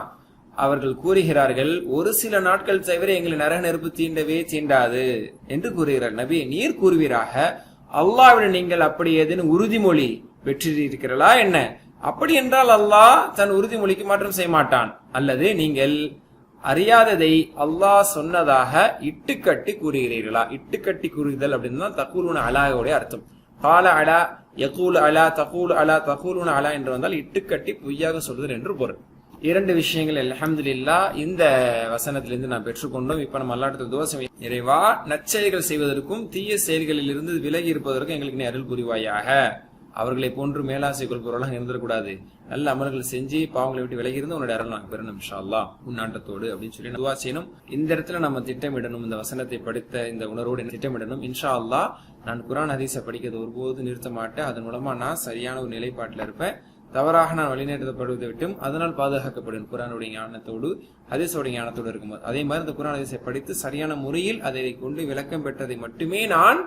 அவர்கள் கூறுகிறார்கள், ஒரு சில நாட்கள் தவிர எங்களை நரக நெருப்பு தீண்டவே தீண்டாது என்று கூறுகிறார். நபி நீர் கூறுவீராக, அல்லாஹ்விடம் நீங்கள் அப்படி ஏதேனும் உறுதிமொழி பெற்றிருக்கிறீர்களா என்ன, அப்படி என்றால் அல்லாஹ் தன் உறுதிமொழிக்கு மாற்றம் செய்ய மாட்டான். அல்லது நீங்கள் அறியாததை அல்லாஹ் சொன்னதாக இட்டுக்கட்டி கூறுகிறீர்களா. இட்டுக்கட்டி கூறுதல் அப்படின்னு தான் தகூலுன அலாவுடைய அர்த்தம். கால அலா யகூல் அலா தகூல் அலா தகூலுன அலா என்று வந்தால் இட்டுக்கட்டி பொய்யாக சொல்லுதல் என்று பொருள். இரண்டு விஷயங்கள் அல்ஹம்துலில்லாஹ் இந்த வசனத்திலிருந்து நாம் பெற்றுக்கொண்டோம். இப்ப நம்ம அல்லாஹ்விடத்தில் துஆ செய்வோம். இறைவா, நற்செயல்கள் செய்வதற்கும் தீய செயல்களில் இருந்து விலகி இருப்பதற்கும் எங்களுக்கு நீ அருள் புரிவாயாக. அவர்களை போன்று மேலாசை கொள்பவர்களாக இருந்துடக்கூடாது, நல்ல அமல்கள் செஞ்சு பாவங்களை விட்டு விலகி இருந்து உன்னுடைய அருள் நாங்கள் பெறணும் இன்ஷா அல்லாஹ் உன்னாட்டத்தோடு அப்படின்னு சொல்லி துஆ செய்யணும். இந்த இடத்துல நம்ம திட்டமிடணும், இந்த வசனத்தை படித்த இந்த உணர்வோடு திட்டமிடணும். இன்ஷா அல்லாஹ் நான் குர்ஆன் ஹதீஸை படிக்கிறது ஒருபோது நிறுத்த மாட்டேன். அதன் மூலமா நான் சரியான ஒரு நிலைப்பாட்டில் இருப்பேன். தவறாக நான் வழிநடத்தப்படுவதை விட்டும் அதனால் பாதுகாக்கப்படும் குர்ஆனுடைய ஞானத்தோடு ஹதீஸோட ஞானத்தோடு இருக்கும்போது. அதே மாதிரி இந்த குர்ஆன் ஹதீஸை படித்து சரியான முறையில் அதை கொண்டு விளக்கம் பெற்றதை மட்டுமே நான்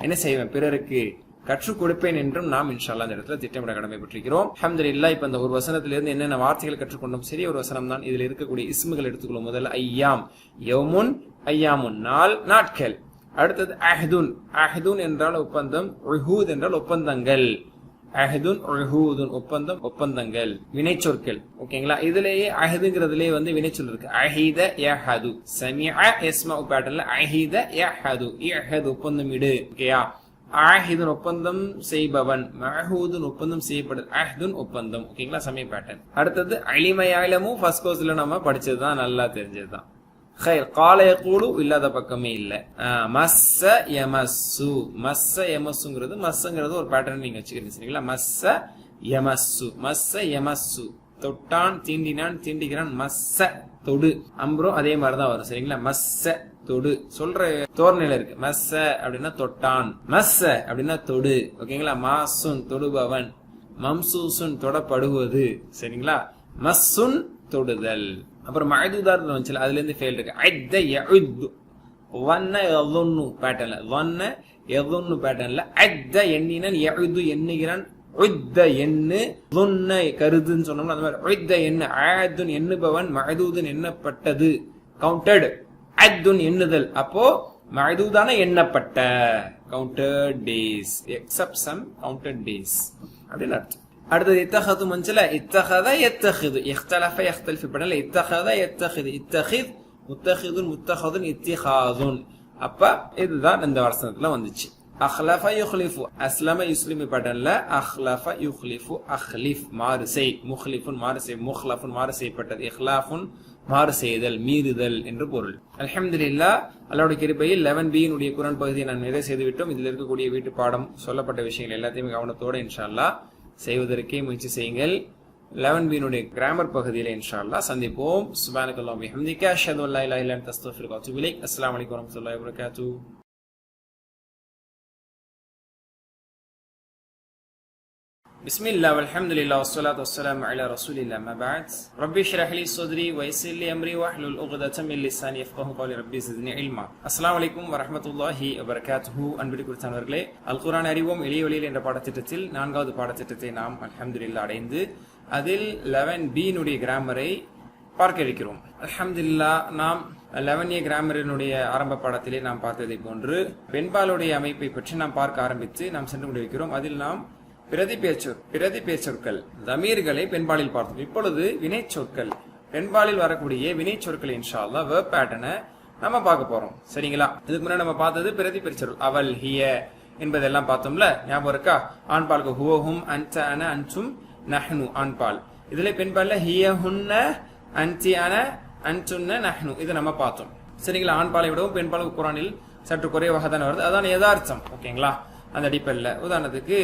என்ன செய்வேன், பிறருக்கு கற்றுக் கொடுப்பேன் என்றும் நாம் இன்ஷா அல்லாஹ் இந்த இடத்துல திட்டமிட கடமைப்பட்டிருக்கிறோம். அல்ஹம்துலில்லாஹ். இப்ப இந்த ஒரு வசனத்திலிருந்து என்னென்ன வார்த்தைகள் கற்றுக்கொண்டோம், சரி ஒரு வசனம் தான். இதுல இருக்கக்கூடிய இஸ்முகள் எடுத்துக்கொள்ளும். முதல்ல ஐயாம், யௌமுன், ஐயாமுன் நாள், நாட்கள். அடுத்தது அஹ்துன், அஹ்துன் என்றால் ஒப்பந்தம், உஹூத் என்றால் ஒப்பந்தங்கள். அஹ்துன் உஹூதுன் ஒப்பந்தம், ஒப்பந்தங்கள், வினைச்சொற்கள். ஓகேங்களா? இதுலயே அஹதுங்கிறதுலயே வந்து வினைச்சொல் இருக்கு. அஹீத யஹது, சமிஅ யஸ்மஉ பேட்டர்ன்ல அஹீத யஹது, யஹது ஒப்பந்தம் இடு. ஓகேயா? ஆஹிதுன் ஒப்பந்தம் செய்பவன், மஹூதுன் ஒப்பந்தம் செய்யப்படுது, அஹ்துன் ஒப்பந்தம். ஓகேங்களா? சமய பேட்டர்ன். அடுத்தது அலிமயாலமும் ஃபர்ஸ்ட் கோர்ஸ்ல நம்ம படிச்சதுதான், நல்லா தெரிஞ்சதுதான். خير قال يقول இல்லாத பக்கமே இல்ல. மஸ்ஸ யமஸ்ஸு, மஸ்ஸ யமஸ்ஸுங்கிறது மஸ்ஸங்கிறது ஒரு பேட்டர்ன் நீங்க வச்சுக்கிறீங்க. சரிங்களா? மஸ்ஸ யமஸ்ஸு, மஸ்ஸ யமஸ்ஸு தொட்டான், தீண்டினான், தீண்டிக்கிறான், மஸ்ஸ தொடு. அம்பரும் அதே மாதிரிதான் வரும். சரிங்களா? மஸ்ஸ தொடு சொல்ற தோரணையில இருக்கு. மஸ்ஸ அப்படின்னா தொட்டான், மஸ்ஸ அப்படின்னா தொடு. ஓகேங்களா? மாசுன் தொடுபவன், மம்சூசுன் தொடப்படுவது. சரிங்களா? மஸ்ஸுன் தொடுதல். அப்புறம் மஅதூதாத் வந்துச்சு, அதுல இருந்து ஃபெயில் இருக்கு. அத்த யஉது, வன்ன யظن பேட்டர்ன்ல, வன்ன யظن பேட்டர்ன்ல அத்த எண்ணினான், யஉது எண்ணுகிறான், உத்த எண்ணு, ظن கருதுன்னு சொன்னோம்னா அந்த மாதிரி உத்த எண்ணு, ஆதுன் எண்ணுபவன், மஅதூதுன் எண்ணப்பட்டது, கவுண்டட், அத்துன் எண்ணுதல். அப்போ மஅதூதான எண்ணப்பட்ட, counted days, except some counted days அப்படின்னு அர்த்தம். அடுத்தது இத்தஹது மஞ்சள, இத்தஹத யத்தஹிது, இஹ்தலஃப யஹ்தலிஃபு படல, இத்தஹத யத்தஹிது, இத்தஹித் முத்தஹிதுன் முத்தஹதுன் இத்திஹாதுன். அப்ப இதுதான் இந்த வசனத்துல வந்துச்சு. அஹ்லஃப யுஹ்லிஃபு, அஸ்லம யுஸ்லிமு படல, அஹ்லஃப யுஹ்லிஃபு, அஹ்லிஃப் மாறு செய், முஹ்லிஃபுன் மாறு செய், முஹ்லஃபுன் மாறு செய்யப்பட்டது, இஹ்லாஃபுன் மாறு செய்தல், மீறுதல் என்று பொருள். அல்ஹம்துலில்லாஹ். அல்லாஹ்வுடைய கிருபையில் 11B னுடைய குர்ஆன் பகுதியை நான் நிறைவு செய்து விட்டோம். இதில் இருக்கக்கூடிய வீட்டு பாடம் சொல்லப்பட்ட விஷயங்கள் எல்லாத்தையும் கவனத்தோட இன்ஷா அல்லாஹ் செய்வதற்கே முயற்சி செய்யுங்கள். 11B னுடைய கிராமர் பகுதியில இன்ஷா அல்லாஹ் சந்திப்போம். சுப்ஹானக்கல்லாஹு வ பிஹம்திக, அஷ்ஹது அல்லா இலாஹா இல்லா அன்த, அஸ்தக்ஃபிருக வ அத்தூபு இலைக். அஸ்ஸலாமு அலைக்கும் வ ரஹ்மத்துல்லாஹி வ பரகாத்துஹு. பிஸ்மில்லாஹ் வல்ஹம்துலில்லாஹ் வஸ்ஸலாத்து வஸ்ஸலாமு அலா ரசூலில்லாஹ் அம்மா பஅத் ரப்பி ஷ்ரஹ் லி ஸத்ரி வயஸ்ஸிர் லி அம்ரி வஹ்லுல் உக்தத்தம் மின் லிஸானி யஃப்கஹு கௌலி ரப்பி ஸித்னி இல்மா. அஸ்ஸலாமு அலைக்கும் வரஹ்மத்துல்லாஹி வபரகாத்துஹு. அன்பிற்குரியவர்களே, அல் குர்ஆன் அறிவோம் எளிய வழியில் என்ற பாடத்திட்டத்தில் 4வது பாடத்திட்டத்தை நாம் அல்ஹம்துலில்லாஹ் அடைந்து அதில் 11B னுடைய கிராமரை பார்க்க இருக்கிறோம். அல்ஹம்துலில்லாஹ் நாம் 11A கிராமரினுடைய ஆரம்ப பாடத்திலே நாம் பார்த்ததை போன்று பெண்பாலுடைய அமைப்பை பற்றி நாம் பார்க்க ஆரம்பித்து நாம் சென்று கொண்டிருக்கிறோம். அதில் நாம் பிரதிபெயர் சொற்கள் தமீர்களை பெண்பாலில் பார்த்தோம். இப்பொழுது வினை சொற்கள் பெண்பாலில் வரக்கூடிய வினை சொற்கள் இன்ஷா அல்லாஹ் வெர்ப் பேட்டர்னை நம்ம பார்க்க போறோம். சரிங்களா? இதுக்கு முன்னாடி நம்ம பார்த்தது பிரதிபெயர் சொற்கள் அவல் ஹிய என்பதெல்லாம் பார்த்தோம்ல, ஞாபகம் இருக்கா? ஆண்பாலுக்கு ஹுவஹும் அன்ட அன அன்சும் நஹ்னு ஆண்பால். இதுல பெண்பால்ல ஹிய ஹுன்ன அன்டி அன அன்சுன்ன நஹ்னு இது நம்ம பார்த்தோம். சரிங்களா? ஆண்பாலை விடவும் பெண்பாலுக்கு குர்ஆனில் சற்று குறைவாக தானே வருது. அதான் யதார்த்தம். ஓகேங்களா? அந்த அடிப்படையில் உதாரணத்துக்கு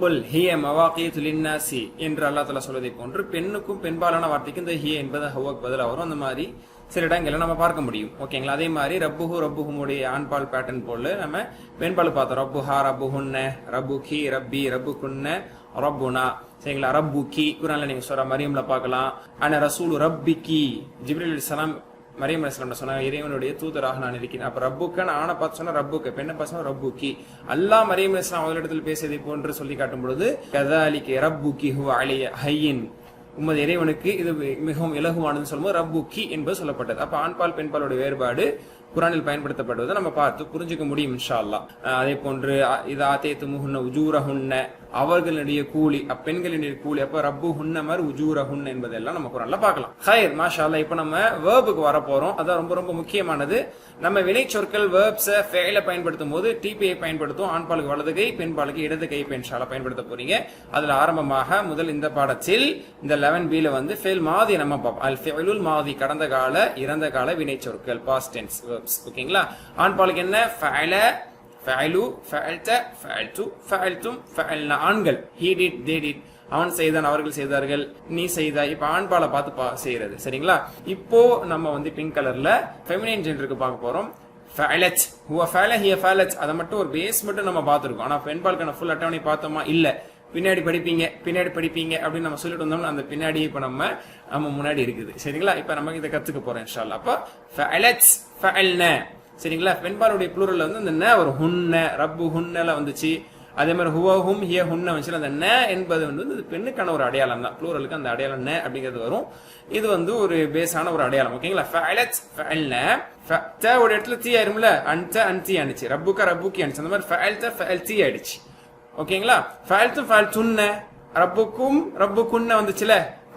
புல் ஹிய மவாகீது லின்னாசி என்று அல்லாஹ் தஆலா சொல்வதை போன்று பெண்ணுக்கும் பெண்பாலான வார்த்தைக்கு இந்த ஹிய என்பது ஹுவக்கு பதிலாக வரும். அந்த மாதிரி சில இடங்கள்ல நம்ம பார்க்க முடியும். ஓகேங்களா? அதே மாதிரி ரப்புஹுமுடைய ஆண்பால் பேட்டர்ன் போல நம்ம பெண்பால் பார்த்தோம். ரப்புஹா ரப்புஹுன்ன ரப்புகி ரப்பி ரப்புகுன்ன ரப்புனா. சரிங்களா? ரப்புகி குர்ஆன்ல நீங்க சொல்ற மரியம்ல பார்க்கலாம். அன ரசூலு ரப்பிகி ஜிப்ரீல் அலைஹிஸ்ஸலாம் மரியம் அலைஹிஸ்ஸலாம் சொன்னாங்க, இறைவனுடைய தூதராக நான் இருக்கிறேன். அப்ப ரப்புக்கன்னு ஆணை பார்த்து சொன்னா ரப்புக்கு, பெண்ணை பார்த்து சொன்னா ரப்புக்கி. அல்லாஹ் மரியம் அலைஹிஸ்ஸலாம் அவர்களிடத்தில் பேசியதை போன்று சொல்லி காட்டும் பொழுது கதாலிக ரப்புகி ஹுவ அலைய ஹய்யின், உமது இறைவனுக்கு இது மிகவும் இலகுவானதுன்னு சொல்லும்போது ரப்புக்கி என்பது சொல்லப்பட்டது. அப்ப ஆண்பால் பெண்பாலுடைய வேறுபாடு குர்ஆனில் பயன்படுத்தப்படுவதை நம்ம பார்த்து புரிஞ்சுக்க முடியும் இன்ஷா அல்லாஹ். அதே போன்று இது ஆத்தேத்துமுஹுன்ன உஜூரஹுன்ன அவர்களுடைய கூலி, அப்பெண்களினுடைய கூலி. அப்ப ரப்பு ஹுன்ன மாதிரி உஜூரஹுன்ன என்பதெல்லாம் நம்ம குர்ஆன்ல பார்க்கலாம். ஹைர் மாஷா அல்லாஹ். இப்ப நம்ம வேர்புக்கு வர போறோம். அதான் ரொம்ப ரொம்ப முக்கியமானது. நம்ம வினை சொற்கள் வேர்ப்ஸை ஃபெயில பயன்படுத்தும் போது டிபிஐ பயன்படுத்தும். ஆண்பாலுக்கு வலது கை, பெண்பாலுக்கு இடது கை இன்ஷா அல்லாஹ் பயன்படுத்த போறீங்க. அதுல ஆரம்பமாக முதல் இந்த பாடத்தில் இந்த 11B ல வந்து ஃபெயில் மாதி நம்ம பார்ப்போம். அல் ஃபிஅலுல் மாதி கடந்த கால இறந்த கால வினை சொற்கள் பாஸ்ட் டென்ஸ் வேர்ப்ஸ். ஓகேங்களா? ஆண்பாலுக்கு என்ன? ஃபஅல ஃபஅலு ஃபஅல்த ஃபஅல்து ஃபஅல்தும் ஃபஅல்னா. ஆண்கள் ஹீ டிட் தே டிட், அவன் செய்தான் அவர்கள் செய்தார்கள் நீ செய்தாய். இப்ப ஆண்பாலை பார்த்து செய்யறது. சரிங்களா? இப்போ நம்ம வந்து பிங்க் கலர்ல ஃபெமினைன் ஜெண்டருக்கு பார்க்க போறோம். ஃபஅலத் ஹுவ ஃபஅல ஹிய ஃபஅலத். அத மட்டும் ஒரு பேஸ் மட்டும் நம்ம பார்த்திருக்கோம். ஆனா பெண்பாலுக்கான ஃபுல் அட்டவணை பார்த்தோமா? இல்ல. பின்னாடி படிப்பீங்க அப்படின்னு நம்ம சொல்லிட்டு வந்தோம்னா அந்த பின்னாடி இப்ப நம்ம முன்னாடி இருக்குது. சரிங்களா? இப்ப நம்ம இதை கத்துக்க போறோம் இன்ஷா அல்லாஹ். அப்ப ஃபஅலத் ஃபஅல்ன. சரிங்களா? பெண்பாலுடைய ப்ளூரல்ல வந்து அந்த ந ஒரு ஹுன்ன ரப்பு ஹுன்னல வந்துச்சு. அதே மாதிரி ஹுவஹும் ஹிய ஹுன்ன வந்துச்சு. அந்த ந என்பது வந்து பெண்ணுக்கான ஒரு அடையாளம் தான். ப்ளூரலுக்கு அந்த அடையாளம் ந அப்படிங்கிறது வரும். இது வந்து ஒரு பேஸான ஒரு அடையாளம். ஓகேங்களா? ஃபஅலத் ஃபஅல்ன. ஃப ஒரு இடத்துல தீ ஆயிரும்ல, அன்ட அன்தி ஆனிச்சு, ரப்புக ரப்புகி ஆனிச்சு. அந்த மாதிரி ஃபஅல்த ஃபஅல்தி ஆயிடுச்சு. ஓகேங்களா? ஃபஅல்தும் ஃபஅல்துன்ன ரப்புக்கும் ரப்புகுன்ன வந்துச்சுல,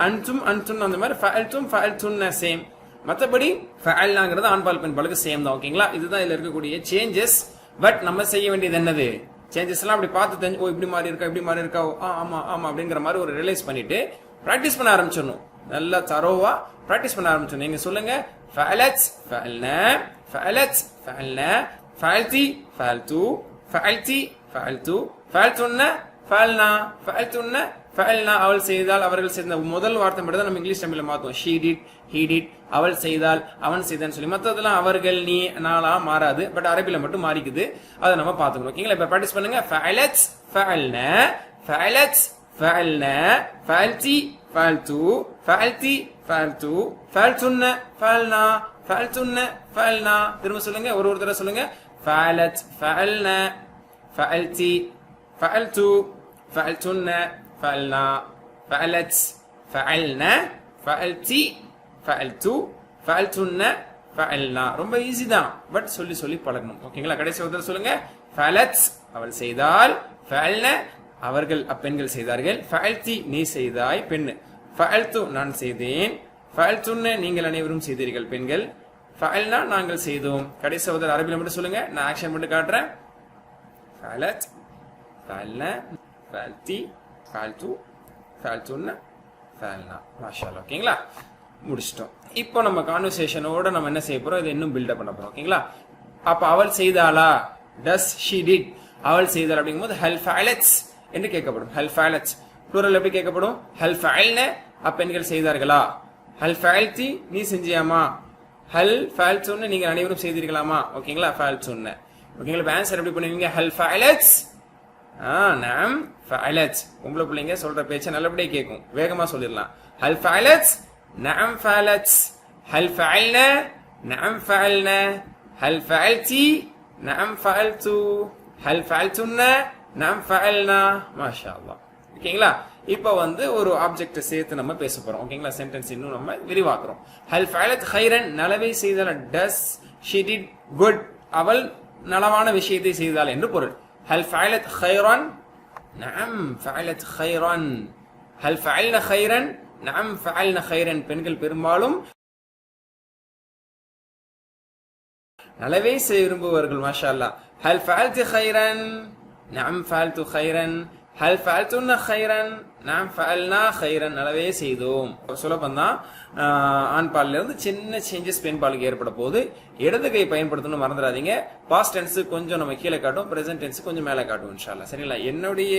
அன்தும் அன்துன்ன. அந்த மாதிரி ஃபஅல்தும் ஃபஅல்துன்ன சேம். மற்றபடி ஃபஅல்னாங்கிறது ஆண்பால் பெண்பாலுக்கு சேம் தான். ஓகேங்களா? இதுதான் இதுல இருக்கக்கூடிய சேஞ்சஸ். பட் நம்ம செய்ய வேண்டியது என்னது? சேஞ்சஸ் எல்லாம் அப்படி பார்த்து தெரிஞ்சு, ஓ இப்படி மாறி இருக்கா இப்படி மாறி இருக்கா, ஆமா ஆமா அப்படிங்கிற மாதிரி ஒரு ரியலைஸ் பண்ணிட்டு பிராக்டிஸ் பண்ண ஆரம்பிச்சிடணும். நல்லா தரோவா பிராக்டிஸ் பண்ண ஆரம்பிச்சிடணும். நீங்க சொல்லுங்க ஃபஅலத் ஃபஅல்ன ஃபஅலத் ஃபஅல்ன ஃபஅல்தி ஃபஅல்து ஃபஅல்தி ஃபஅல்து ஃபஅல்துன்ன ஃபஅல்னா ஃபஅல்துன்ன ஃபஅல்னா. அவள் செய்தால் அவர்கள் செய்த முதல் வார்த்தை மட்டும் தான் நம்ம இங்கிலீஷ் தமிழ்ல மாத்துவோம். ஷீ டிட் ஹீ டிட், அவள் செய்தால் அவன் செய்தான்னு சொல்லி. மற்றதெல்லாம் அவர்கள் நீ நாளா மாறாது. பட் அரபில மட்டும் மாறிக்குது. அதை நம்ம பாத்துக்கணும். ஓகேங்களா? இப்ப பிராக்டிஸ் பண்ணுங்க. ஃபஅலத் ஃபஅல்ன ஃபஅலத் ஃபஅல்ன ஃபஅல்தி ஃபஅல்து ஃபஅல்தி ஃபஅல்து ஃபஅல்துன்ன ஃபஅல்னா ஃபஅல்துன்ன ஃபஅல்னா. திரும்ப சொல்லுங்க, ஒரு தடவை சொல்லுங்க. ஃபஅலத் ஃபஅல்ன ஃபஅல்தி ஃபஅல்து ஃபஅல்துன்ன ஃபஅல்னா ஃபஅலத் ஃபஅல்ன ஃபஅல்தி ஃபஅல்து ஃபஅல்துன்ன ஃபஅல்னா. ரொம்ப ஈஸி தான். பட் சொல்லி பழகணும். ஓகேங்களா? கடைசி ஒரு தடவை சொல்லுங்க. ஃபஅலத் அவள் செய்தால், ஃபஅல்ன அவர்கள் அப்பெண்கள் செய்தார்கள், ஃபஅல்தி நீ செய்தாய் பெண்ணு, ஃபஅல்து நான் செய்தேன், ஃபஅல்துன்ன நீங்கள் அனைவரும் செய்தீர்கள் பெண்கள், ஃபஅல்னா நாங்கள் செய்தோம். கடைசி ஒரு தடவை அரபில மட்டும் சொல்லுங்க. நான் ஆக்ஷன் மட்டும் காட்டுறேன். ஃபஅலத் ஃபஅல்ன ஃபஅல்தி ஃபஅல்து ஃபஅல்துன்ன ஃபஅல்னா. மாஷா அல்லாஹ். ஓகேங்களா? முடிச்சிட்டோம். இப்போ நம்ம கான்வர்சேஷனோட நம்ம என்ன செய்ய போறோம்? இதை இன்னும் பில்டப் பண்ண போறோம். ஓகேங்களா? அப்ப அவள் செய்தாளா, டஸ் ஷீ டிட், அவள் செய்தாள் அப்படிங்கும்போது ஹல் ஃபஅலத் என்று கேட்கப்படும். ஹல் ஃபஅலத் ப்ளூரல் எப்படி கேட்கப்படும்? ஹல் ஃபஅல்ன அப்பெண்கள் செய்தார்களா, ஹல் ஃபஅல்தி நீ செஞ்சியாமா, ஹல் ஃபஅல்துன்ன நீங்கள் அனைவரும் செய்தீர்களாமா. ஓகேங்களா? ஃபஅல்துன்ன. ஓகேங்களா? ஆன்சர் எப்படி பண்ணுவீங்க? ஹல் ஃபஅலத் நஅம் ஃபஅலத். பொம்பளை பிள்ளைங்க சொல்ற பேச்சை நல்லபடியா கேட்கும், வேகமா சொல்லிடலாம். ஹல் ஃபஅலத் நஅம் ஃபஅலத். ஹல் ஃபஅல்னா நஅம் ஃபஅல்னா. ஹல் ஃபஅல்தி நஅம் ஃபஅல்து. ஹல் ஃபஅல்துன்னா நஅம் ஃபஅல்னா. மாஷா அல்லாஹ். ஓகேங்களா? இப்போ ஒரு ஆப்ஜெக்ட் சேர்த்து நம்ம பேச போறோம். ஓகேங்களா? சென்டென்ஸ் இன்னும் நம்ம விரிவாக்குறோம். ஹல் ஃபஅலத் கைரன், நலவை செய்தால். டஸ் ஷி டிட் குட், அவள் நலவான விஷயத்தை செய்தாள் என்று பொருள். ஹல் ஃபஅலத் கைரன் நஅம் ஃபஅலத் கைரன். ஹல் ஃபஅல்ன கைரன் நஅம் ஃபஅல்ன கைரன். பெண்கள் பெரும்பாலும் நலவை செய்ய விரும்புவார்கள். மாஷா அல்லாஹ். ஹல் ஃபஅல்தி கைரன் நஅம் ஃபஅல்து கைரன். ஹல் ஃபஅல்துன்ன கைரன் நாம் ஃபஅல்னா கைரன். நலவே செய்தோம். சுலபம் தான். ஆண் பால்ல இருந்து சின்ன சேஞ்சஸ் பெண் பாலுக்கு ஏற்பட போது இடது கை பயன்படுத்தணும் மறந்துடாதீங்க. பாஸ்ட் டென்ஸ் கொஞ்சம் நம்ம கீழே காட்டும், பிரசன்ட் டென்ஸ் கொஞ்சம் மேலே காட்டும் இன்ஷா அல்லாஹ். சரிங்களா? என்னுடைய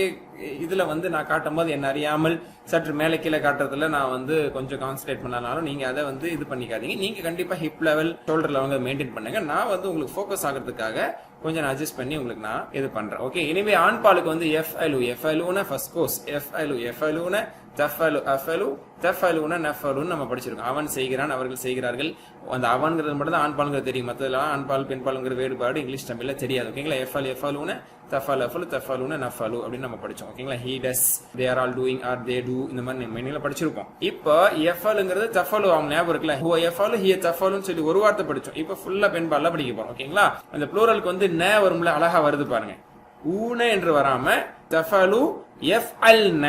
இதுல நான் காட்டும் போது என்ன அறியாமல் சற்று மேலே கீழே காட்டுறதுல நான் கொஞ்சம் கான்சன்ட்ரேட் பண்ணாலும் நீங்க அதை இது பண்ணிக்காதீங்க. நீங்க கண்டிப்பா hip level shoulder level maintain பண்ணுங்க. நான் உங்களுக்கு ஃபோக்கஸ் ஆகிறதுக்காக கொஞ்சம் நான் அட்ஜஸ்ட் பண்ணி உங்களுக்கு நான் இது பண்றேன். ஓகே, இனிமே ஆண் பாலுக்கு எஃப்அலு. எஃப்அலுன ஃபர்ஸ்ட் கோர்ஸ். எஃப்அலு எஃப்அலுன தஃபலு அஃபலு தஃபலுன நஃபலுன்னு நம்ம படிச்சிருக்கோம். அவன் செய்கிறான், அவர்கள் செய்கிறார்கள். அந்த அவன்கிறது மட்டும் தான் ஆண் பாலுங்கிறது தெரியும், மற்றதெல்லாம் ஆண் பால் பெண் பாலுங்கிற வேறுபாடு இங்கிலீஷ் தமிழ்ல தெரியாது. ஓகேங்களா? எஃப்அல் எஃப்அலுன தஃபல் அஃபலு தஃபலுன நஃபலு அப்படின்னு நம்ம படிச்சோம். ஓகேங்களா? He does, they are all doing, are they do, இந்த மாதிரி மெயின்ல படிச்சிருப்போம். இப்போ எஃப்அலுங்கிறது தஃபலு அவங்க ஞாபகம் இருக்குல்ல, ஹுவ எஃப்அலு ஹிய தஃபலுன்னு சொல்லி ஒரு வார்த்தை படிச்சோம். இப்போ ஃபுல்லா பெண் பால்ல படிக்க போறோம். ஓகேங்களா? அந்த ப்ளூரலுக்கு ந வரும்ல, அழகா வருது பாருங்க. ஊன என்று வராம தஃபலு எஃப்அல்ன.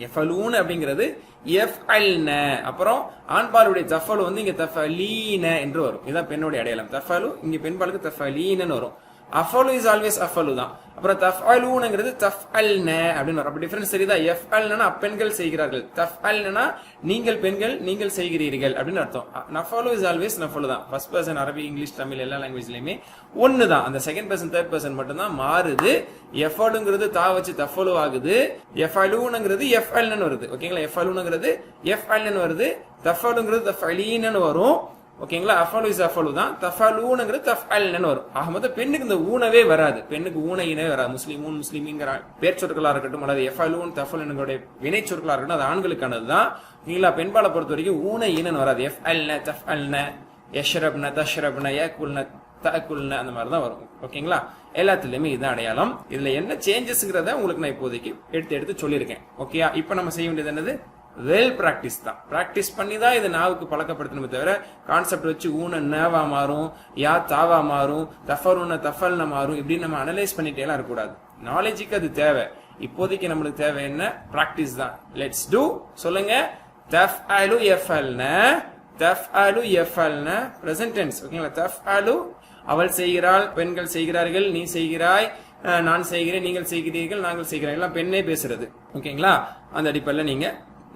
எஃபலூன் அப்படிங்கிறது எஃப்அல்ன. அப்புறம் ஆண்பாலுடைய தஃபலு இங்க தஃபலீன என்று வரும். இதுதான் பெண்ணுடைய அடையாளம். தஃபலு இங்க பெண்பாலுக்கு தஃபலீனன்னு வரும். அஃபலு இஸ் ஆல்வேஸ் அஃபலு தான். அப்புறம் தஃஅலூன்ங்கிறது தஃஅல்ன அப்படின்னு வரும். அப்ப டிஃபரன்ஸ் தெரியுதா? எஃப்அல்னா அப்பெண்கள் செய்கிறார்கள், தஃஅல்னா நீங்கள் பெண்கள் நீங்கள் செய்கிறீர்கள் அப்படின்னு அர்த்தம். நஃபலு இஸ் ஆல்வேஸ் நஃபலு தான். ஃபர்ஸ்ட் பர்சன் அரபி, இங்கிலீஷ், தமிழ் எல்லா லாங்குவேஜ்லயுமே ஒன்னு தான். அந்த செகண்ட் பர்சன் தேர்ட் பர்சன் மட்டும் தான் மாறுது. எஃபலுங்கிறது தா வச்சு தஃபலு ஆகுது. எஃபலூன்ங்கிறது எஃப்அல்னு வருது. ஓகேங்களா? எஃபலூன்ங்கிறது எஃப்அல்னு வருது. தஃபலுங்கிறது தஃபலீனன்னு வரும். ஓகேங்களா? அஃபலு இஸ் அஃபலு தான். தஃபலூன்ங்கிறது தஃஅல்னு வரும். ஆக மொத்தம் பெண்ணுக்கு இந்த ஊனவே வராது. பெண்ணுக்கு ஊனையினே வராது. முஸ்லிமூன் முஸ்லிமிங்கிற பேர் சொற்களா இருக்கட்டும், அல்லது எஃபலூன் தஃபலுன்னுடைய வினை சொற்களா இருக்கட்டும், அது ஆண்களுக்கானது தான். ஓகேங்களா? பெண்பாலை பொறுத்த வரைக்கும் ஊனை ஈனன்னு வராது. எஃப்அல்ன தஃஅல்ன யஷ்ரப்ன தஷ்ரப்ன யகுல்ன தஅகுல்ன அந்த மாதிரி தான் வரும். ஓகேங்களா? எல்லாத்துலயுமே இதுதான் அடையாளம். இதுல என்ன சேஞ்சஸ்ங்கிறத உங்களுக்கு நான் இப்போதைக்கு எடுத்து சொல்லியிருக்கேன். ஓகேயா? இப்ப நம்ம செய்ய வேண்டியது என்னது? வெல் பிராக்டிஸ் தான். பிராக்டிஸ் பண்ணி தான் இதை நாவுக்கு பழக்கப்படுத்தணுமே தவிர கான்செப்ட் வச்சு ஊன நேவா மாறும், யா தாவா மாறும், தஃபருன தஃபல்ன மாறும், இப்படின்னு நம்ம அனலைஸ் பண்ணிட்டே எல்லாம் இருக்கக்கூடாது. நாலேஜுக்கு அது தேவை. இப்போதைக்கு நம்மளுக்கு தேவை என்ன? பிராக்டிஸ் தான். Let's do. சொல்லுங்க. தஃஅலு யஃபல்ன, தஃஅலு யஃபல்ன பிரசன்ட் டென்ஸ். ஓகேங்களா? தஃஅலு அவள் செய்கிறாள், பெண்கள் செய்கிறார்கள், நீ செய்கிறாய், நான் செய்கிறேன், நீங்கள் செய்கிறீர்கள், நாங்கள் செய்கிறோம், எல்லாம் பெண்ணே பேசுறது. ஓகேங்களா? அந்த அடிப்படையில் நீங்க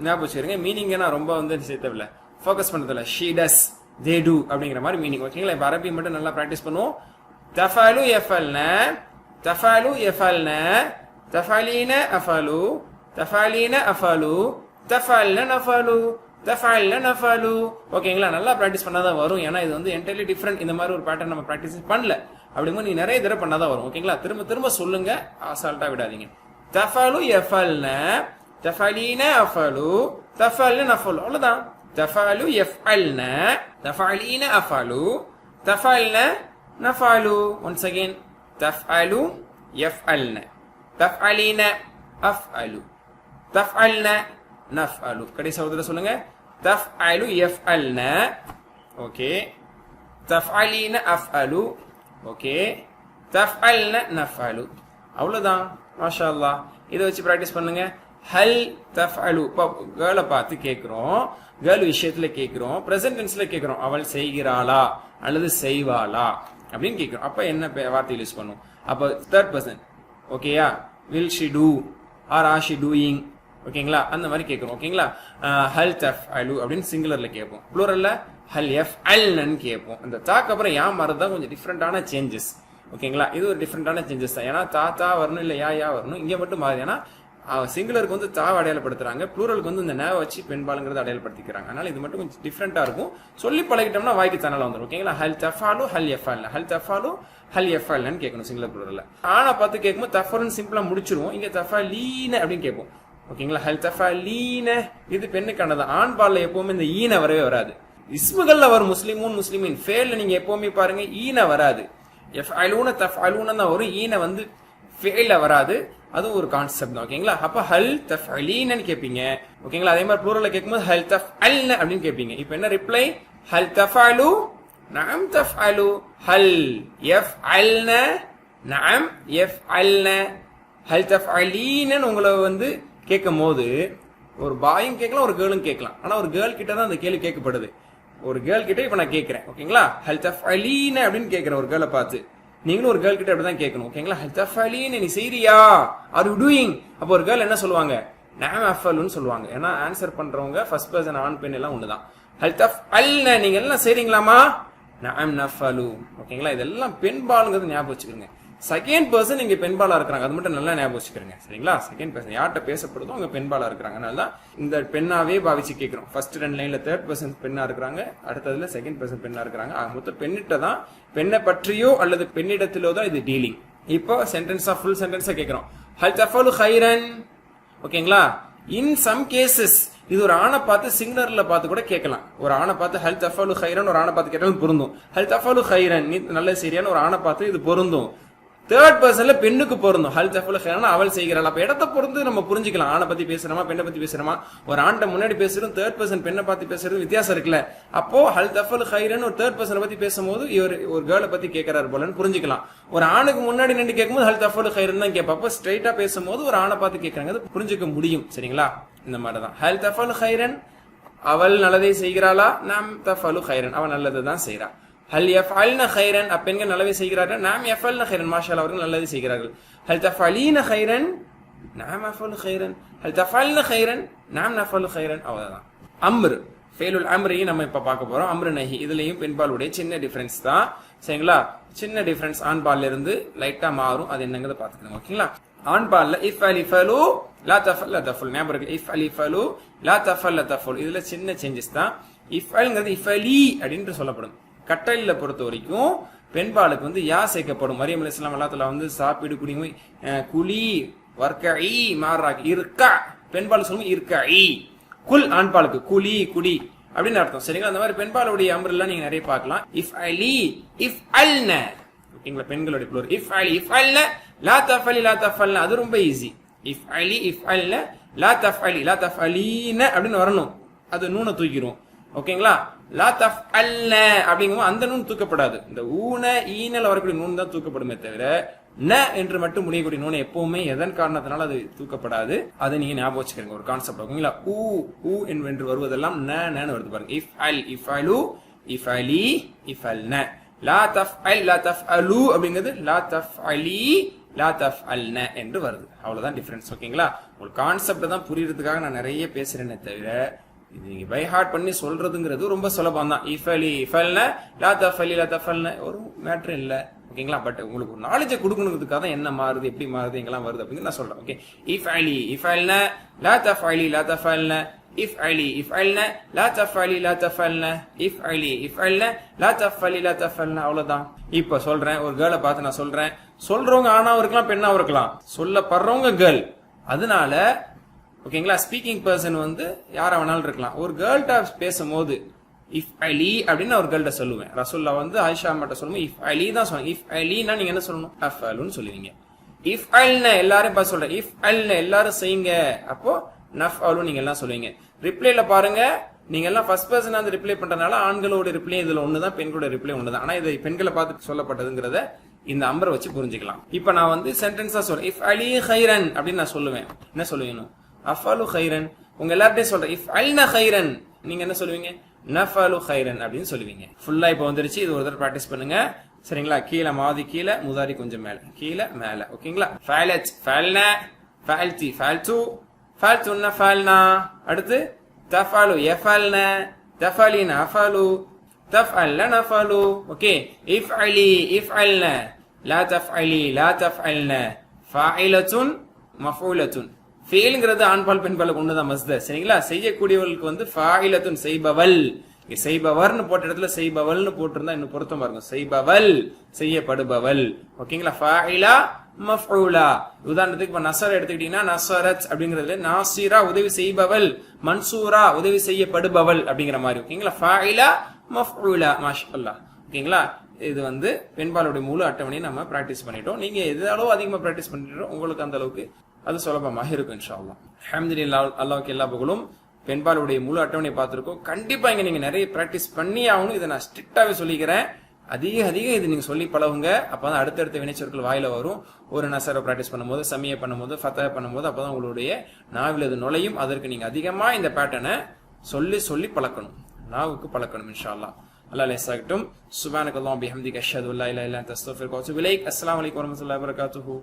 ஞாபகம் வச்சுக்கிறீங்க. மீனிங் நான் ரொம்ப சேர்த்தவில்லை, ஃபோக்கஸ் பண்ணதில்ல. ஷீ டஸ், தே டூ அப்படிங்கிற மாதிரி மீனிங். ஓகேங்களா? இப்போ அரபி மட்டும் நல்லா பிராக்டிஸ் பண்ணுவோம். தஃஅலு யஃபல்ன, தஃஅலு யஃபல்ன, தஃஅலீன அஃபலு, தஃஅலீன அஃபலு, தஃஅல்ன நஃபலு, தஃஅல்ன நஃபலு. ஓகேங்களா? நல்லா பிராக்டிஸ் பண்ணாதான் வரும். ஏன்னா இது என்டையர்லி டிஃபரெண்ட். இந்த மாதிரி ஒரு பேட்டர்ன் நம்ம பிராக்டிஸ் பண்ணல. அப்படிங்கும்போது நீ நிறைய தடவை பண்ணாதான் வரும். ஓகேங்களா? திரும்ப திரும்ப சொல்லுங்க, அசால்ட்டா விடாதீங்க. தஃஅலு யஃபல்ன, தஃஅலீன அஃபலு, தஃஅல்ன நஃபலு. அவ்வளவுதான். தஃஅலு யஃஅல்ன, தஃஅலீன அஃபலு, தஃஅல்ன நஃபலு. Once again. தஃஅலு யஃஅல்ன, தஃஅலீன அஃஅலு, தஃஅல்ன நஃபலு. கடைசி சகோதரர் சொல்லுங்க. தஃஅலு யஃஅல்ன, ஓகே. தஃஅலீன அஃஅலு, ஓகே. தஃஅல்ன நஃபலு. அவ்வளவுதான். மாஷா அல்லாஹ். இதை வச்சு பிராக்டிஸ் பண்ணுங்க. ஹல் தஃஅலு. கேர்ளை பார்த்து கேட்கிறோம், கேர்ள் விஷயத்துல கேட்கிறோம், பிரசன்ட் டென்ஸ்ல கேட்கிறோம். அவள் செய்கிறாளா அல்லது செய்வாளா அப்படின்னு கேட்கிறோம். அப்ப என்ன வார்த்தை யூஸ் பண்ணும்? அப்ப தேர்ட் பர்சன். ஓகேயா? Will she do or are she doing. ஓகேங்களா? அந்த மாதிரி கேட்கிறோம். ஓகேங்களா? ஹல் தஃஅலு அப்படின்னு சிங்குலர்ல கேட்போம். ப்ளூரல்ல ஹல் யஃஅல்னு கேட்போம். அந்த தாக்கு அப்புறம் யா மாறதான் கொஞ்சம் டிஃப்ரெண்டான சேஞ்சஸ். ஓகேங்களா? இது ஒரு டிஃப்ரெண்டான சேஞ்சஸ் தான். ஏன்னா தா வரணும், இல்ல யா வரணும். இங்க மட்டும் மாறுது. ஏன்னா சிங்குலருக்கு வந்து தாவை அடையாளப்படுத்துறாங்க, ப்ளூரலுக்கு வந்து இந்த நேவை வச்சு பெண்பாலுங்கிறத அடையாளப்படுத்திக்கிறாங்க. அதனால இது மட்டும் கொஞ்சம் டிஃப்ரெண்டா இருக்கும். சொல்லி பழகிட்டோம்னா வாய்க்கு தன்னால வந்துடும். ஓகேங்களா? ஹல் தஃபாலு ஹல் யஃபால்ன, ஹல் தஃபாலு ஹல் யஃபால்னு கேட்கணும் சிங்குலர் ப்ளூரல்ல. ஆனா பார்த்து கேட்கும்போது தஃபலுன்னு சிம்பிளா முடிச்சிருவோம். இங்க தஃபாலீன அப்படின்னு கேட்போம். ஓகேங்களா? ஹல் தஃபாலீன இது பெண்ணுக்கானது. ஆண் பால்ல எப்பவுமே இந்த ஈன வரவே வராது. இஸ்முகள்ல வரும் முஸ்லிமூன் முஸ்லிமின், ஃபேல்ல நீங்க எப்பவுமே பாருங்க ஈன வராது. யஃஅலூன தஃஅலூன தான் வரும், ஈன வந்து ஃபேல்ல வராது. அது ஒரு கான்செப்ட் தான். ஓகேங்களா? அப்ப ஹல் தஃஅலீனன்னு கேட்பீங்க. ஓகேங்களா? அதே மாதிரி ப்ளூரல்ல கேட்கும்போது ஹல் தஃஅல்ன அப்படின்னு கேட்பீங்க. இப்போ என்ன ரிப்ளை? ஹல் தஃஅலு நஅம் தஃஅலு, ஹல் யஃஅல்ன நஅம் யஃஅல்ன, ஹல் தஃஅலீனன்னு உங்களை வந்து கேட்கும் போது ஒரு பாயும் கேட்கலாம், ஒரு கேர்ளும் கேட்கலாம். ஆனா ஒரு கேர்ள் கிட்ட தான் அந்த கேள்வி கேட்கப்படுது. ஒரு கேர்ள் கிட்ட இப்ப நான் கேட்கிறேன். ஓகேங்களா? ஹல் தஃஅலீன அப்படின்னு கேட்கிறேன் ஒரு கேர்ளை பார்த்து. நீங்களும் ஒரு கேர்ள் கிட்ட அப்படிதான் கேட்கணும். ஓகேங்களா? ஹல் தஃஅலீன நீ செய்றியா, ஆர் யூ டூயிங்? அப்போ ஒரு கேர்ள் என்ன சொல்லுவாங்க? நஅம் அஃஅலுன்னு சொல்லுவாங்க. ஏன்னா ஆன்சர் பண்றவங்க ஃபர்ஸ்ட் பர்சன் ஆண் பெண் எல்லாம் ஒண்ணுதான். ஹல் தஃஅல்ன நீங்க எல்லாம் செய்றீங்களாமா? நஅம் நஃஅலு. ஓகேங்களா? இதெல்லாம் பெண்பாலுங்கிறது ஞாபகம் வச்சுக்கோங்க. செகண்ட் பர்சன் இங்க பெண்பாலா இருக்கிறாங்க, அது மட்டும் நல்லா ஞாபகம் வச்சுக்கிறீங்க. சரிங்களா? செகண்ட் பர்சன் யார்கிட்ட பேசப்படுதோ அவங்க பெண்பாலா இருக்கிறாங்க. அதனாலதான் இந்த பெண்ணாவே பாவிச்சு கேட்கிறோம். ஃபர்ஸ்ட் 2 லைன்ல தேர்ட் பர்சன் பெண்ணா இருக்கிறாங்க, அடுத்ததுல செகண்ட் பர்சன் பெண்ணா இருக்கிறாங்க. மொத்தம் பெண்ணிட்ட தான், பெண்ணை பற்றியோ அல்லது பெண்ணிடத்திலோ தான் இது டீலிங். இப்போ சென்டென்ஸா ஃபுல் சென்டென்ஸா கேட்கிறோம். ஹல் தஃஅலு கைரன். ஓகேங்களா? இன் சம் கேசஸ் இது ஒரு ஆணை பார்த்து சிங்குலர்ல பார்த்து கூட கேட்கலாம். ஒரு ஆணை பார்த்து ஹல் தஃஅலு கைரன் ஒரு ஆணை பார்த்து கேட்டாலும் பொருந்தும். ஹல் தஃஅலு கைரன் நீ நல்ல சரியான ஒரு ஆணை பார்த்து இது பொருந்தும். தேர்ட் பர்சன்ல பெண்ணுக்கு பொருந்தும். ஹல் தஃஅலு கைரன் அவள் செய்கிறாள். அப்ப இடத்தை பொறுத்து நம்ம புரிஞ்சுக்கலாம். ஆணை பத்தி பேசுறோமா பெண்ணை பத்தி பேசுறோமா, ஒரு ஆண்ட முன்னாடி பேசுறதும் தேர்ட் பர்சன் பெண்ணை பத்தி பேசுறது வித்தியாசம் இருக்குல்ல. அப்போ ஹல் தஃஅலு கைரன் ஒரு தேர்ட் பர்சனை பத்தி பேசும்போது இவர் ஒரு கேர்ளை பத்தி கேட்கிறாரு போலன்னு புரிஞ்சுக்கலாம். ஒரு ஆணுக்கு முன்னாடி நின்று கேட்கும்போது ஹல் தஃஅலு கைரன் தான் கேட்பா. அப்போ ஸ்ட்ரைட்டா பேசும்போது ஒரு ஆணை பார்த்து கேட்கறாங்க, புரிஞ்சுக்க முடியும். சரிங்களா? இந்த மாதிரிதான் ஹல் தஃஅலு கைரன் அவள் நல்லதை செய்கிறாளா, நாம் தஃஅலு கைரன் அவள் நல்லதை தான் செய்யறா. ஹல் யஃஅல்ன கைரன் அப்பெண்கள் நல்லவை செய்கிறார்கள், நாம் யஃஅல்ன கைரன் மாஷாஅல்லாஹ் அவர்கள் நல்லதை செய்கிறார்கள். ஹல் தஃஅலீன கைரன் நாம் அஃஅலு கைரன், ஹல் தஃஅல்ன கைரன் நாம் நஃஅலு கைரன். அவ்வளவுதான். அம்ர் ஃபேலுல் அம்ரையும் நம்ம இப்ப பார்க்க போறோம். அம்ரு நஹி இதுலயும் பெண்பாலுடைய சின்ன டிஃபரன்ஸ் தான். சரிங்களா? சின்ன டிஃபரன்ஸ் ஆண்பால்ல இருந்து லைட்டா மாறும். அது என்னங்கறத பாத்துக்கணும். ஓகேங்களா? ஆண்பால்ல இஃப்அல் இஃபலு லா தஃஅல் லா தஃஅல் ஞாபகம் இருக்கு. இஃப்அல் இஃபலு லா தஃஅல் லா தஃஅல் இதுல சின்ன சேஞ்சஸ் தான். இஃப்அல்ங்கிறது இஃபலி அப்படின்னு சொல்லப்படும். கட்டளையில பொறுத்த வரைக்கும் பெண்பாலுக்கு வந்து யா சேர்க்கப்படும். மரியம் அலைஹிஸ்ஸலாம் அல்லாஹ் வந்து சாப்பிடு குடிமை குலி வர்கஇ மாராக் இருக்கா, பெண்பால் சொல்லும் இருக்கஇ. குல் ஆண்பாலுக்கு குலி குடி அப்படின்னு அர்த்தம். சரிங்களா? அந்த மாதிரி பெண்பாலுடைய அம்ரெல்லாம் நீங்க நிறைய பார்க்கலாம். இஃப்அலி இஃப்அல்ன. ஓகேங்களா? பெண்களுடைய ப்ளூரல் இஃப்அலி இஃப்அல்ன லா தஃஅலி லா தஃஅல்ன. அது ரொம்ப ஈஸி. இஃப்அலி இஃப்அல்ன லா தஃஅலி லா தஃஅலீன அப்படின்னு வரணும். அது நூனை தூக்கிரும். ஓகேங்களா? லா தஃஅல்ன அப்படிங்கும்போது அந்த நூன் தூக்கப்படாது. இந்த ஊன ஈனல வரக்கூடிய நூன் தான் தூக்கப்படுமே தவிர ந என்று மட்டும் முடியக்கூடிய நூனை எப்பவுமே எதன் காரணத்தினால அது தூக்கப்படாது. அதை நீங்க ஞாபகம் வச்சுக்கிறீங்க. ஒரு கான்செப்ட். ஓகேங்களா? ஊ ஊ என்று வருவதெல்லாம் ந வருது பாருங்க. இஃப்அல் இஃபலு இஃபலி இஃபல்ன. லா தஃஅல் லா தஃஅலு அப்படிங்கிறது லா தஃஅலி லா தஃஅல்ன என்று வருது. அவ்வளவுதான் டிஃபரன்ஸ். ஓகேங்களா? ஒரு கான்செப்ட் தான் புரியறதுக்காக நான் நிறைய பேசுறேனே தவிர இது நீங்க பை ஹார்ட் பண்ணி சொல்றதுங்கிறது ரொம்ப சுலபம் தான். இஃபலி இஃபல்ன லா தஃஅலி லா தஃஅல்ன ஒரு மேட்டர் இல்ல. ஓகேங்களா? பட் உங்களுக்கு ஒரு நாலேஜ் கொடுக்கணுங்கிறதுக்காக தான் என்ன மாறுது எப்படி மாறுது எங்கெல்லாம் வருது அப்படின்னு நான் சொல்றேன். ஓகே? இஃபலி இஃபல்ன லா தஃஅலி லா தஃஅல்ன இஃபலி இஃபல்ன லா தஃஅலி லா தஃஅல்ன இஃபலி இஃபல்ன லா தஃஅலி லா தஃஅல்ன. அவ்வளவுதான். இப்ப சொல்றேன், ஒரு கேர்ளை பார்த்து நான் சொல்றேன். சொல்றவங்க ஆணாவும் இருக்கலாம் பெண்ணாவும் இருக்கலாம், சொல்லப்படுறவங்க கேர்ள். அதனால ஓகேங்களா? ஸ்பீக்கிங் பர்சன் வந்து யாரா வேணாலும் இருக்கலாம். ஒரு கேர்ள்கிட்ட பேசும்போது இஃப் அலி அப்படின்னு ஒரு கேர்ள்கிட்ட சொல்லுவேன். ரசூல்லா வந்து ஆயிஷா மட்டும் சொல்லுவோம் இஃப் அலி தான் சொல்லுவாங்க. இஃப் அலினா நீங்க என்ன சொல்லணும்? அஃஅலுன்னு சொல்லுவீங்க. இஃப் அல்ன எல்லாரும் பார்த்து சொல்றேன். இஃப் அல்ன எல்லாரும் செய்யுங்க, அப்போ நஃஅலு நீங்க எல்லாம் சொல்லுவீங்க. ரிப்ளைல பாருங்க, நீங்க எல்லாம் ஃபர்ஸ்ட் பர்சன் வந்து ரிப்ளை பண்றதுனால ஆண்களோட ரிப்ளை இதுல ஒண்ணுதான், பெண்களோட ரிப்ளை ஒண்ணுதான். ஆனா இது பெண்களை பார்த்து சொல்லப்பட்டதுங்கிறத இந்த அம்பரை வச்சு புரிஞ்சுக்கலாம். இப்ப நான் வந்து சென்டென்ஸா சொல்றேன். இஃப் அலி கைரன் அப்படின்னு நான் சொல்லுவேன். என்ன சொல்லுவீங்க? அஃஅலு கைரன். உங்க எல்லார்ட்டையும் சொல்றேன். இஃப் அல்ன கைரன் நீங்க என்ன சொல்லுவீங்க? நஃஅலு கைரன் அப்படின்னு சொல்லுவீங்க. ஃபுல்லா இப்ப வந்துருச்சு. இது ஒரு தடவை பிராக்டிஸ் பண்ணுங்க. சரிங்களா? கீழே மாதி கீழே, முதாரி கொஞ்சம் மேல, கீழே மேல. ஓகேங்களா? ஃபஅலத் ஃபஅல்னா ஃபஅல்தி ஃபஅல்து ஃபஅல்துன்ன ஃபஅல்னா. அடுத்து தஃஅலு யஃஅல்ன தஃஅலின அஃஅலு தஃஅல்ன நஃஅலு. ஓகே? இஃப்அலி இஃப்அல்ன லா தஃஅலி லா தஃஅல்ன ஃபாயிலத்துன் மஃஊலத்துன் ஃபெயிலுங்கிறது ஆண்பால் பெண்பாலுக்கு ஒண்ணுதான் மஸ்தர். சரிங்களா? செய்யக்கூடியவர்களுக்கு வந்து ஃபாயிலத்துன் செய்பவள், செய்பவர்னு போட்ட இடத்துல செய்பவள்னு போட்டிருந்தா இன்னும் பொருத்தமா இருக்கும். செய்பவள் செய்யப்படுபவள். ஓகேங்களா? ஃபாயிலா மஃஊலா. உதாரணத்துக்கு இப்ப நசர் எடுத்துக்கிட்டீங்கன்னா நசரத் அப்படிங்கிறது நாசிரா உதவி செய்பவள், மன்சூரா உதவி செய்யப்படுபவள் அப்படிங்கிற மாதிரி. ஓகேங்களா? ஃபாயிலா மஃஊலா. மாஷாஅல்லாஹ். ஓகேங்களா? இது வந்து பெண்பாலுடைய முழு அட்டவணையை நம்ம பிராக்டிஸ் பண்ணிட்டோம். நீங்க எது அளவு அதிகமா பிராக்டிஸ் பண்ணிட்டோம் உங்களுக்கு அந்த அளவுக்கு அது சுலபமாக இருக்கும் இன்ஷா அல்லாஹ். அல்ஹம்துலில்லாஹ், அல்லாஹ்வுக்கு எல்லா புகழும். பெண்பாலுடைய முழு அட்டவணையை பார்த்திருக்கோம். கண்டிப்பா இங்க நீங்க நிறைய பிராக்டிஸ் பண்ணி ஆகணும். இதை நான் ஸ்ட்ரிக்டாவே சொல்லிக்கிறேன். அதிகம் இது நீங்க சொல்லி பழகுங்க. அப்பதான் அடுத்தடுத்த வினைச்சொற்கள் வாயில வரும். ஒரு நசரை பிராக்டிஸ் பண்ணும்போது, சமியை பண்ணும்போது, ஃபத்தஹ பண்ணும்போது அப்பதான் உங்களுடைய நாவில் அது நுழையும். அதற்கு நீங்க அதிகமா இந்த பேட்டர்னை சொல்லி பழக்கணும், நாவுக்கு பழக்கணும் இன்ஷா அல்லாஹ். அல்லாஹ் லேசாகட்டும். சுப்ஹானக்கல்லாஹு பிஹம்திக அஷ்ஹது அல்லா இலாஹா இல்லா அன்த அஸ்தக்ஃபிருக வ அத்தூபு இலைக். அஸ்ஸலாமு அலைக்கும் வரஹ்மத்துல்லாஹி வபரகாத்துஹு.